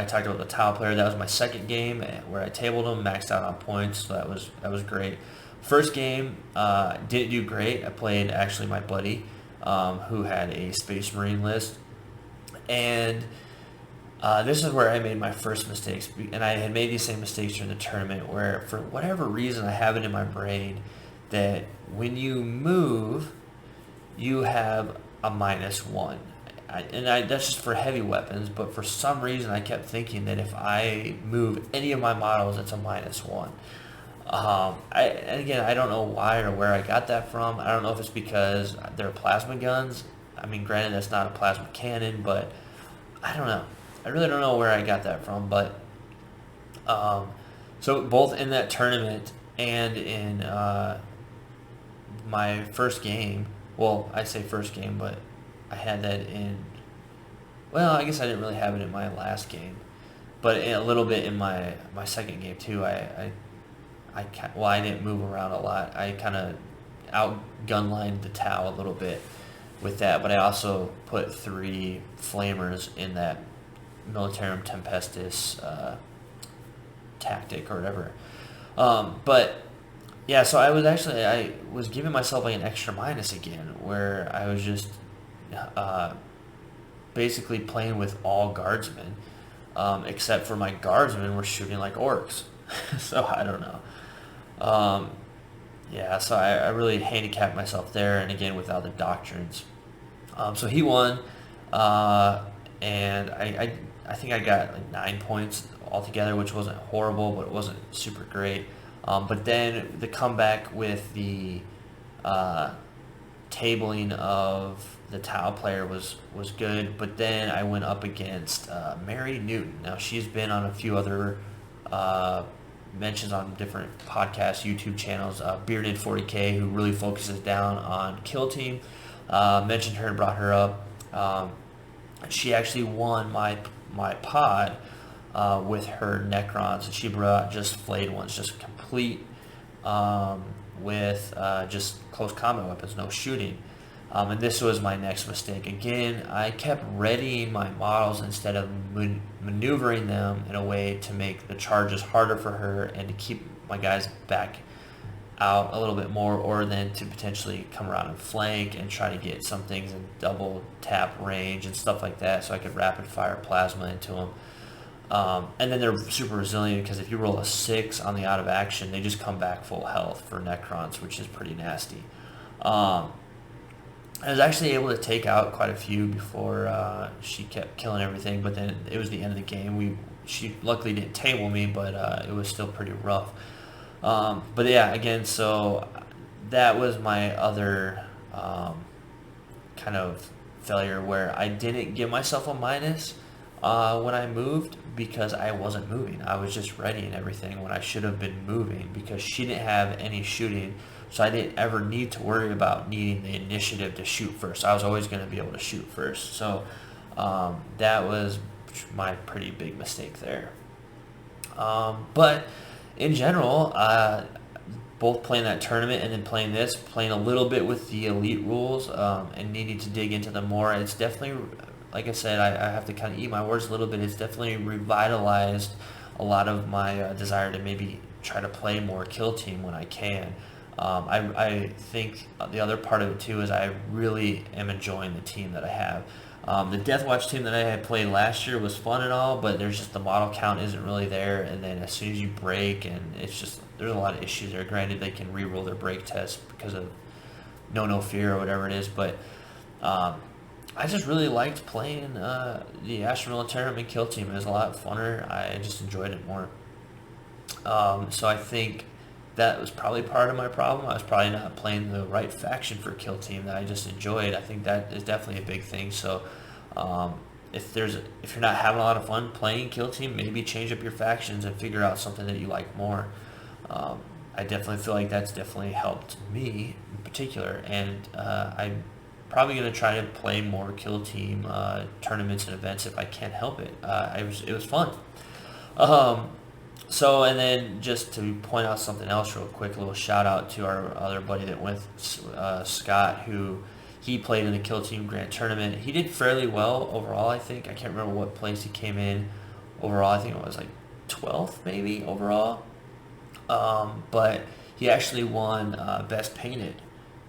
talked about the tile player. That was my second game where I tabled him, maxed out on points, so that was great. First game, didn't do great. I played actually my buddy, who had a Space Marine list, and this is where I made my first mistakes, and I had made these same mistakes during the tournament where, for whatever reason, I have it in my brain that when you move, you have a -1. That's just for heavy weapons, but for some reason I kept thinking that if I move any of my models, it's a -1. And again, I don't know why or where I got that from. I don't know if it's because they're plasma guns. I mean, granted, that's not a plasma cannon, but I don't know. I really don't know where I got that from, but so both in that tournament and in my first game, well, I say first game, but I had that in, well, I guess I didn't really have it in my last game, but a little bit in my second game too. I didn't move around a lot. I kind of out gunlined the Tau a little bit with that, but I also put 3 flamers in that Militarum Tempestus tactic or whatever. But yeah, so I was giving myself like an extra minus again, where I was just basically playing with all guardsmen, except for my guardsmen were shooting like orcs. So I don't know. Yeah, so I really handicapped myself there, and again without the doctrines. So he won, and I think I got like 9 points altogether, which wasn't horrible, but it wasn't super great. But then the comeback with the tabling of the Tau player was good, but then I went up against Mary Newton. Now, she's been on a few other mentions on different podcasts, YouTube channels. Bearded 40K, who really focuses down on Kill Team, mentioned her and brought her up. She actually won my pod with her Necrons, and she brought just flayed ones, just complete with just close combat weapons, no shooting. And this was my next mistake. Again, I kept readying my models instead of maneuvering them in a way to make the charges harder for her and to keep my guys back out a little bit more, or then to potentially come around and flank and try to get some things in double tap range and stuff like that so I could rapid fire plasma into them. And then they're super resilient because if you roll a 6 on the out of action, they just come back full health for Necrons, which is pretty nasty. I was actually able to take out quite a few before she kept killing everything, but then it was the end of the game. She luckily didn't table me, but it was still pretty rough. But yeah, again, so that was my other kind of failure where I didn't give myself a minus when I moved because I wasn't moving. I was just readying everything when I should have been moving because she didn't have any shooting, so I didn't ever need to worry about needing the initiative to shoot first. I was always going to be able to shoot first. So that was my pretty big mistake there. But in general, both playing that tournament and then playing this, playing a little bit with the elite rules and needing to dig into them more, it's definitely, like I said, I have to kind of eat my words a little bit. It's definitely revitalized a lot of my desire to maybe try to play more Kill Team when I can. I think the other part of it too is I really am enjoying the team that I have. The Death Watch team that I had played last year was fun and all, but there's just the model count isn't really there. And then as soon as you break, and it's just there's a lot of issues there. Granted, they can re-roll their break test because of no fear or whatever it is, but I just really liked playing the Astronaut Tournament Kill Team. It was a lot funner. I just enjoyed it more. So I think that was probably part of my problem. I was probably not playing the right faction for Kill Team that I just enjoyed. I think that is definitely a big thing. So if you're not having a lot of fun playing Kill Team, maybe change up your factions and figure out something that you like more. I definitely feel like that's definitely helped me in particular, and I'm probably going to try to play more Kill Team tournaments and events if I can help it. It was fun. So, and then just to point out something else real quick, a little shout out to our other buddy that went, Scott, who he played in the Kill Team Grand Tournament. He did fairly well overall, I think. I can't remember what place he came in overall. I think it was like 12th maybe overall. But he actually won Best Painted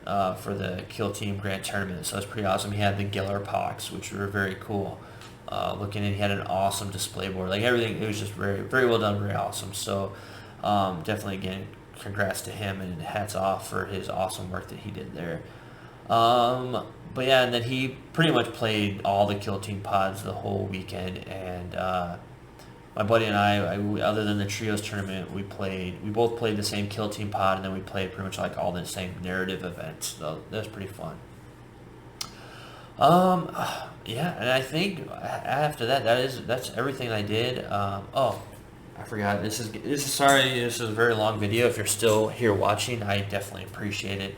for the Kill Team Grand Tournament, so it's pretty awesome. He had the Geller Pox, which were very cool. Looking at, he had an awesome display board. Like everything, it was just very, very well done, very awesome. So definitely, again, congrats to him and hats off for his awesome work that he did there. But yeah, and then he pretty much played all the Kill Team pods the whole weekend, and my buddy and I, other than the trios tournament, we both played the same Kill Team pod, and then we played pretty much like all the same narrative events. So that was pretty fun. Yeah, and I think after that's everything I did. Oh, I forgot. This is sorry. This is a very long video. If you're still here watching, I definitely appreciate it.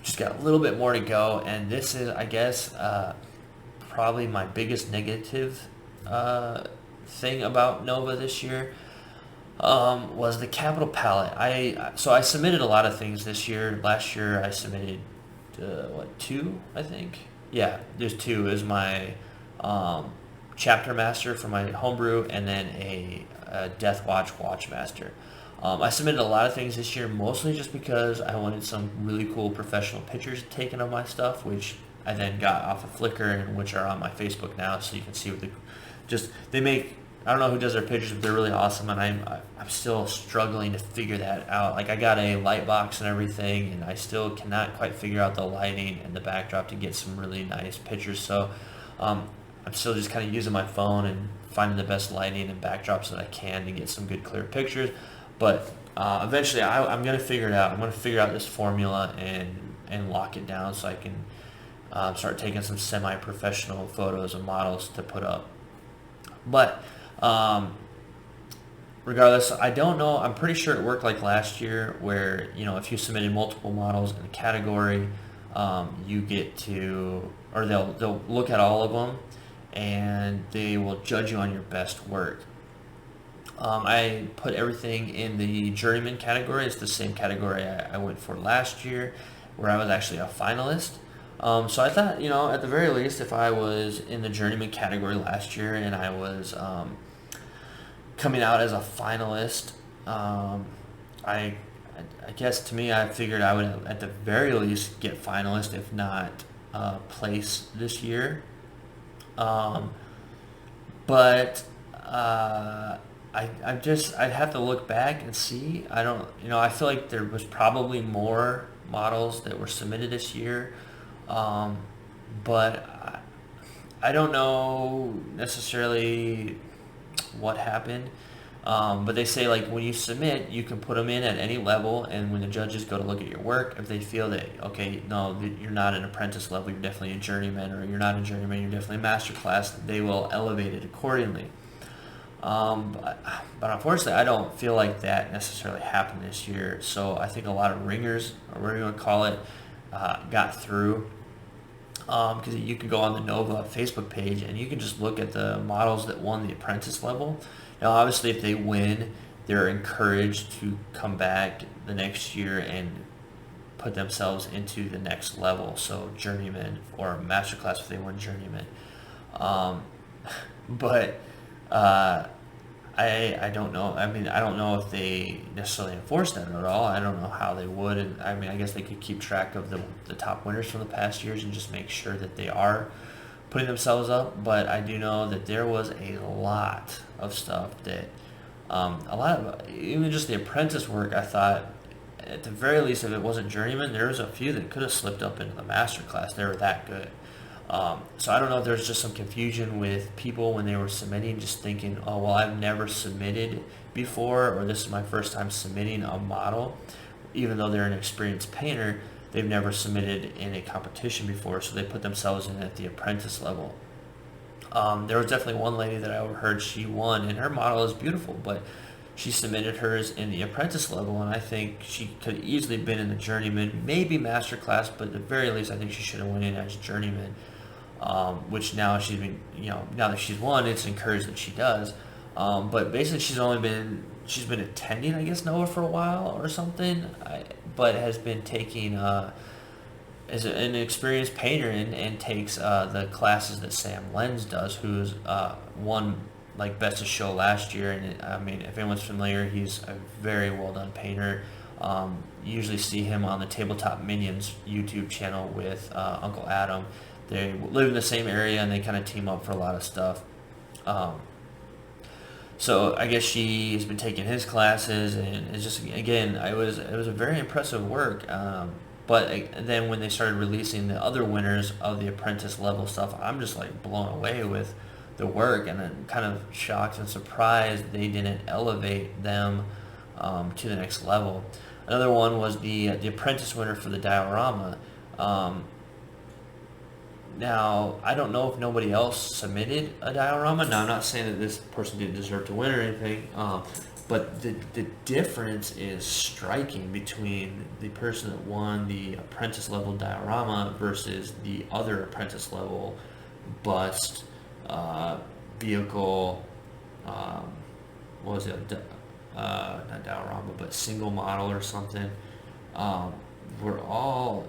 Just got a little bit more to go, and this is, I guess, probably my biggest negative thing about Nova this year. Was the capital palette. So I submitted a lot of things this year. Last year I submitted two, I think. Yeah, there's two. Is my chapter master for my homebrew, and then a Death Watch Watchmaster. I submitted a lot of things this year, mostly just because I wanted some really cool professional pictures taken of my stuff, which I then got off of Flickr, and which are on my Facebook now, so you can see what they make. I don't know who does their pictures, but they're really awesome, and I'm still struggling to figure that out. Like, I got a light box and everything, and I still cannot quite figure out the lighting and the backdrop to get some really nice pictures. So I'm still just kind of using my phone and finding the best lighting and backdrops that I can to get some good clear pictures. But eventually I'm going to figure it out. I'm going to figure out this formula and lock it down so I can start taking some semi-professional photos of models to put up. But regardless, I don't know. I'm pretty sure it worked like last year, where if you submitted multiple models in a category, you get to, or they'll look at all of them, and they will judge you on your best work. I put everything in the journeyman category. It's the same category I went for last year, where I was actually a finalist. So I thought, at the very least, if I was in the journeyman category last year and I was coming out as a finalist, I guess to me, I figured I would at the very least get finalist, if not place this year. But I'd have to look back and see. I feel like there was probably more models that were submitted this year. But I don't know necessarily what happened. But they say, like, when you submit, you can put them in at any level, and when the judges go to look at your work, if they feel that, okay, no, you're not an apprentice level, you're definitely a journeyman, or you're not a journeyman, you're definitely a master class, they will elevate it accordingly. But unfortunately, I don't feel like that necessarily happened this year. So I think a lot of ringers, or whatever you want to call it, got through. Because you can go on the Nova Facebook page and you can just look at the models that won the apprentice level. Now, obviously, if they win, they're encouraged to come back the next year and put themselves into the next level. So journeyman or masterclass if they win journeyman. But I don't know. I mean, I don't know if they necessarily enforce that at all. I don't know how they would. And I mean, I guess they could keep track of the top winners from the past years and just make sure that they are putting themselves up. But I do know that there was a lot of stuff that, a lot of, even just the apprentice work, I thought, at the very least, if it wasn't journeyman, there was a few that could have slipped up into the master class. They were that good. So I don't know if there's just some confusion with people when they were submitting, just thinking, oh, well, I've never submitted before, or this is my first time submitting a model. Even though they're an experienced painter, they've never submitted in a competition before, so they put themselves in at the apprentice level. There was definitely one lady that I overheard she won, and her model is beautiful, but she submitted hers in the apprentice level, and I think she could easily have been in the journeyman, maybe master class, but at the very least, I think she should have went in as journeyman. Which now she's been, now that she's won, it's encouraged that she does. But basically, she's been attending, I guess, NOAA for a while or something, but has been taking, as an experienced painter, and takes the classes that Sam Lenz does, who's won like Best of Show last year. And I mean, if anyone's familiar, he's a very well done painter. You usually see him on the Tabletop Minions YouTube channel with Uncle Adam. They live in the same area, and they kind of team up for a lot of stuff. So I guess she's been taking his classes, and it's just, again, it was a very impressive work. But then when they started releasing the other winners of the apprentice level stuff, I'm just like blown away with the work, and I'm kind of shocked and surprised they didn't elevate them to the next level. Another one was the apprentice winner for the diorama. Now, I don't know if nobody else submitted a diorama. Now, I'm not saying that this person didn't deserve to win or anything, but the difference is striking between the person that won the apprentice level diorama versus the other apprentice level bust, vehicle, what was it, not diorama, but single model or something. We're all,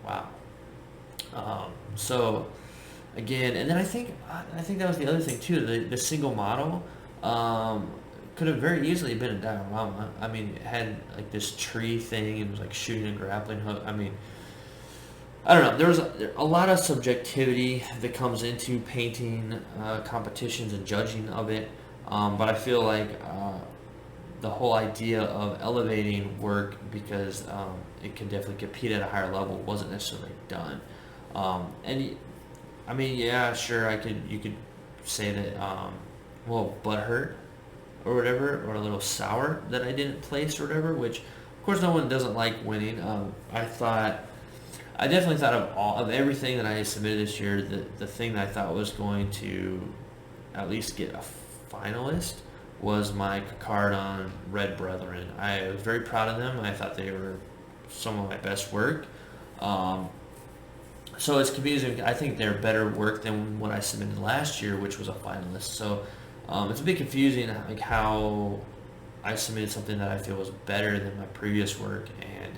wow. So again, and then I think that was the other thing too. The single model could have very easily been a diorama. I mean, it had like this tree thing, and it was like shooting a grappling hook. I mean, I don't know. There was a lot of subjectivity that comes into painting competitions and judging of it. But I feel like the whole idea of elevating work, because it can definitely compete at a higher level, wasn't necessarily done. And I mean, yeah, sure, you could say that, well, butthurt or whatever, or a little sour that I didn't place or whatever, which of course no one doesn't like winning. I definitely thought of everything that I submitted this year, the thing that I thought was going to at least get a finalist was my Cacardon Red Brethren. I was very proud of them. I thought they were some of my best work. So it's confusing. I think they're better work than what I submitted last year, which was a finalist. So it's a bit confusing, like how I submitted something that I feel was better than my previous work, and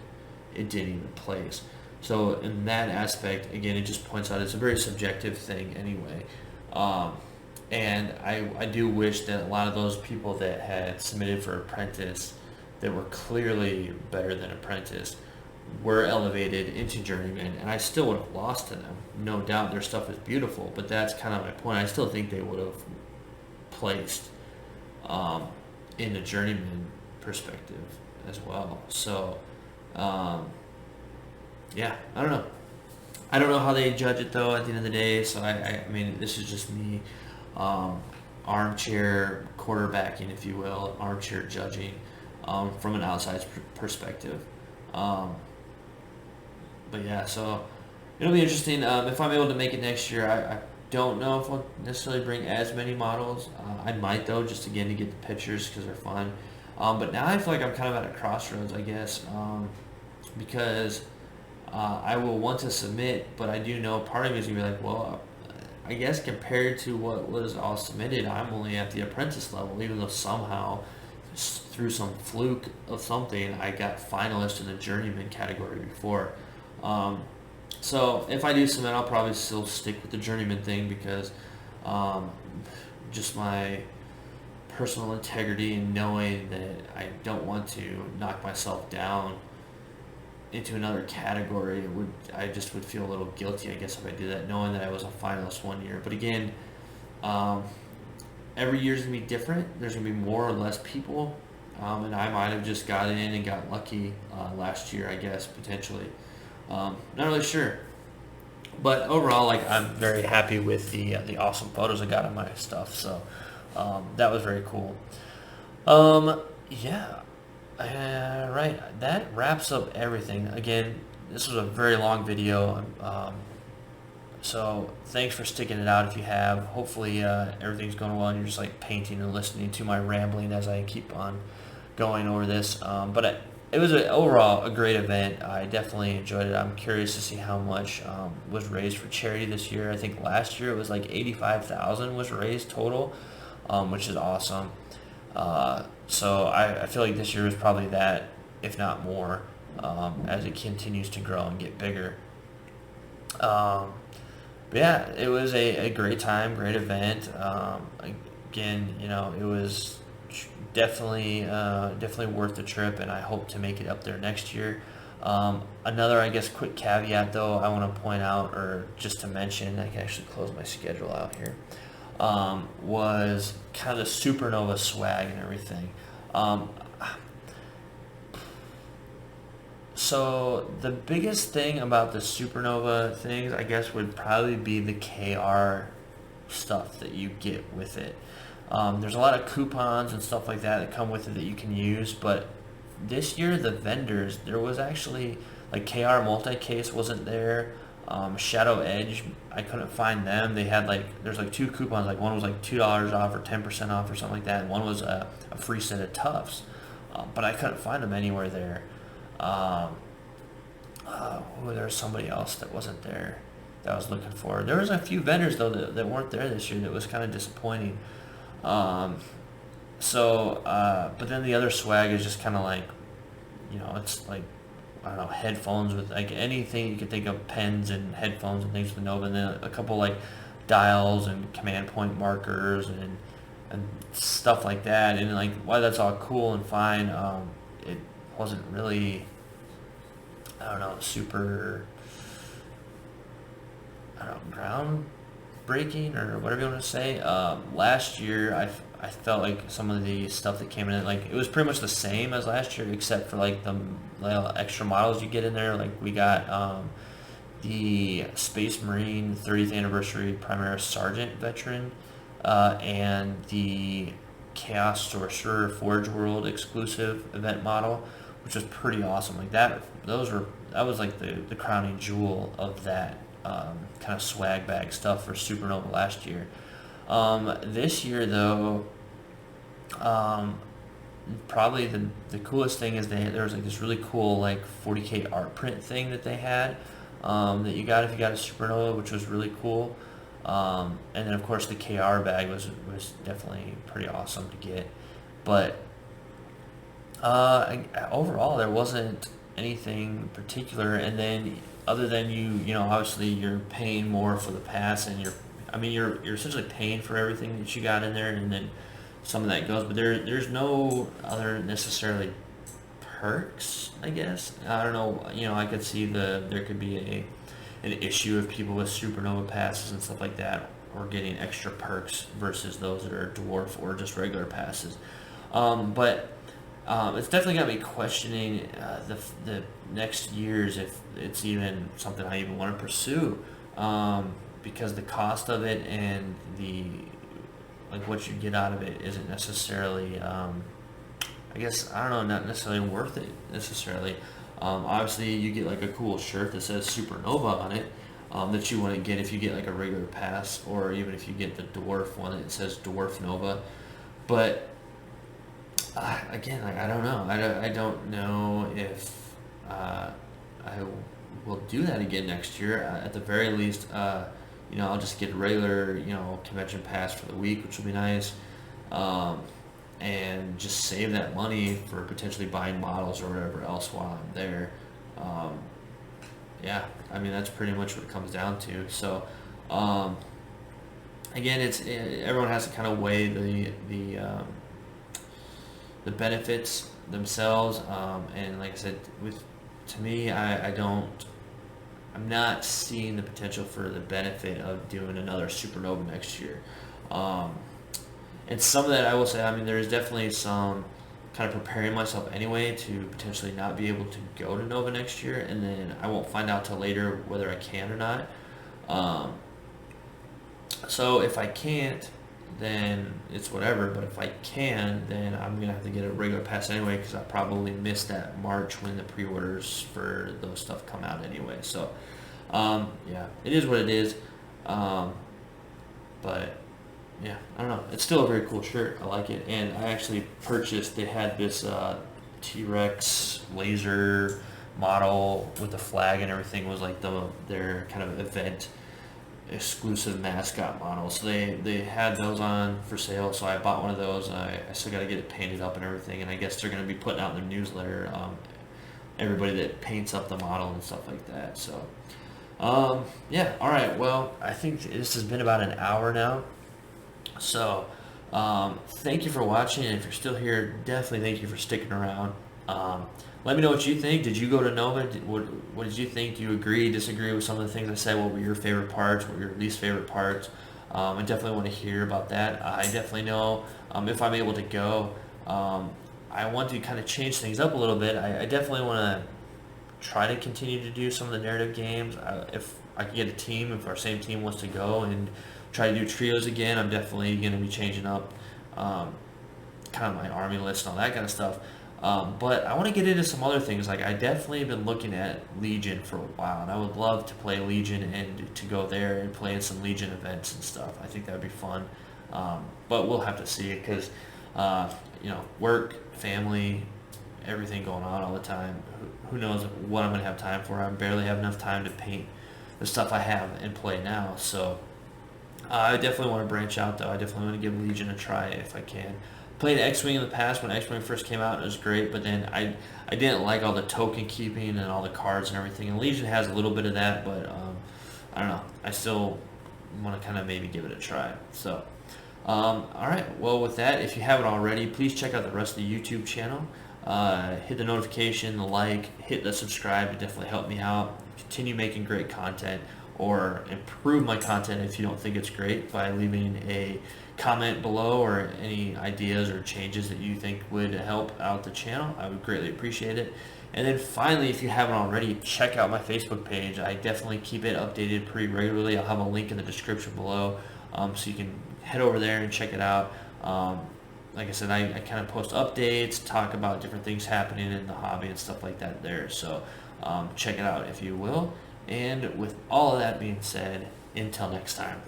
it didn't even place. So in that aspect, again, it just points out it's a very subjective thing anyway. And I do wish that a lot of those people that had submitted for Apprentice that were clearly better than Apprentice were elevated into Journeyman, and I still would have lost to them. No doubt their stuff is beautiful, but that's kind of my point. I still think they would have placed in the Journeyman perspective as well. So, yeah, I don't know. I don't know how they judge it, though, at the end of the day, so I mean, this is just me armchair quarterbacking, if you will, armchair judging from an outside perspective. But yeah, so it'll be interesting. If I'm able to make it next year, I don't know if I'll necessarily bring as many models. I might, though, just again to get the pictures because they're fun. But now I feel like I'm kind of at a crossroads, I guess, because I will want to submit, but I do know part of me is going to be like, well, I guess compared to what was all submitted, I'm only at the apprentice level, even though somehow, through some fluke of something, I got finalist in the journeyman category before. So if I do submit, I'll probably still stick with the journeyman thing because just my personal integrity and knowing that I don't want to knock myself down into another category. I just would feel a little guilty, I guess, if I did that, knowing that I was a finalist one year. But again, every year's gonna be different. There's gonna be more or less people, and I might have just got in and got lucky last year, I guess, potentially. Not really sure. But overall, like, I'm very happy with the awesome photos I got of my stuff. So that was very cool. Yeah. Right. That wraps up everything. Again, this was a very long video. So thanks for sticking it out if you have. Hopefully everything's going well and you're just like painting and listening to my rambling as I keep on going over this. But it was overall a great event. I definitely enjoyed it. I'm curious to see how much was raised for charity this year. I think last year it was like $85,000 was raised total, which is awesome. So I feel like this year is probably that, if not more, as it continues to grow and get bigger. But yeah, it was a great time, great event. Again, it was definitely worth the trip, and I hope to make it up there next year. Another, I guess, quick caveat though I want to point out, or just to mention, I can actually close my schedule out here, was kind of the Supernova swag and everything. So the biggest thing about the Supernova things, I guess, would probably be the KR stuff that you get with it. There's a lot of coupons and stuff like that come with it that you can use, but this year the vendors, there was actually, like, KR multi-case wasn't there. Shadow Edge, I couldn't find them. They had there's two coupons, one was $2 off or 10% off or something like that, and one was a free set of Tufts, but I couldn't find them anywhere there. There was somebody else that wasn't there that I was looking for. There was a few vendors though that weren't there this year. That was kind of disappointing. But then the other swag is just kind of it's like, I don't know, headphones with anything you could think of, pens and headphones and things with Nova, and then a couple dials and command point markers and stuff like that. And while that's all cool and fine, it wasn't really, I don't know, super, I don't know, groundbreaking or whatever you want to say. Last year I felt like some of the stuff that came in, it was pretty much the same as last year, except for the extra models you get in there. We got the Space Marine 30th Anniversary Primaris Sergeant Veteran, and the Chaos Sorcerer Forge World exclusive event model, which was pretty awesome. That was the crowning jewel of that kind of swag bag stuff for Supernova last year. This year though, probably the coolest thing is there was this really cool 40K art print thing that they had, that you got if you got a Supernova, which was really cool. And then of course the KR bag was definitely pretty awesome to get. But overall there wasn't anything particular. And then other than obviously you're paying more for the pass, and you're essentially paying for everything that you got in there, and then some of that goes, but there's no other necessarily perks, I guess. I don't know, I could see there could be an issue of people with Supernova passes and stuff like that, or getting extra perks versus those that are dwarf or just regular passes. But it's definitely got me questioning the next years, if it's even something I even want to pursue, because the cost of it and what you get out of it isn't necessarily, I guess, I don't know, not necessarily worth it necessarily. Obviously you get a cool shirt that says Supernova on it, that you want to get if you get a regular pass, or even if you get the dwarf one that says Dwarf Nova. But again, I don't know. I don't know if I will do that again next year. At the very least, I'll just get a regular, convention pass for the week, which will be nice, and just save that money for potentially buying models or whatever else while I'm there. Yeah, that's pretty much what it comes down to. So, again, everyone has to kind of weigh the benefits themselves. And like I said, to me, I'm not seeing the potential for the benefit of doing another Supernova next year. And some of that, I will say, I mean, there's definitely some kind of preparing myself anyway to potentially not be able to go to Nova next year, and then I won't find out till later whether I can or not. So if I can't, then it's whatever. But if I can, then I'm gonna have to get a regular pass anyway, because I probably missed that March when the pre-orders for those stuff come out anyway. So yeah, it is what it is. But yeah, I don't know. It's still a very cool shirt. I like it, and I actually purchased. They had this T-Rex laser model with the flag and everything. It was like their kind of event exclusive mascot model. So they had those on for sale. So I bought one of those. I still got to get it painted up and everything. And I guess they're going to be putting out in their newsletter everybody that paints up the model and stuff like that. So yeah. All right. Well, I think this has been about an hour now. So, thank you for watching, and if you're still here, definitely thank you for sticking around. Let me know what you think. Did you go to Nova? What did you think? Do you agree, disagree with some of the things I said? What were your favorite parts? What were your least favorite parts? I definitely want to hear about that. I definitely know if I'm able to go, I want to kind of change things up a little bit. I definitely want to try to continue to do some of the narrative games. If I can get a team, if our same team wants to go and try to do trios again, I'm definitely going to be changing up kind of my army list and all that kind of stuff. But I want to get into some other things. Like, I definitely have been looking at Legion for a while, and I would love to play Legion and to go there and play in some Legion events and stuff. I think that would be fun. But we'll have to see, because work, family, everything going on all the time. Who knows what I'm going to have time for. I barely have enough time to paint the stuff I have and play now. So I definitely want to branch out, though. I definitely want to give Legion a try if I can. Played X-Wing in the past when X-Wing first came out. It was great, but then I didn't like all the token keeping and all the cards and everything. And Legion has a little bit of that, but I don't know. I still want to kind of maybe give it a try. So, all right. Well, with that, if you haven't already, please check out the rest of the YouTube channel. Hit the notification, the like, hit the subscribe. It definitely helped me out. Continue making great content, or improve my content if you don't think it's great, by leaving a comment below, or any ideas or changes that you think would help out the channel. I would greatly appreciate it. And then finally, if you haven't already, check out my Facebook page. I definitely keep it updated pretty regularly. I'll have a link in the description below, so you can head over there and check it out. Like I said, I kind of post updates, talk about different things happening in the hobby and stuff like that there. So check it out if you will. And with all of that being said, until next time.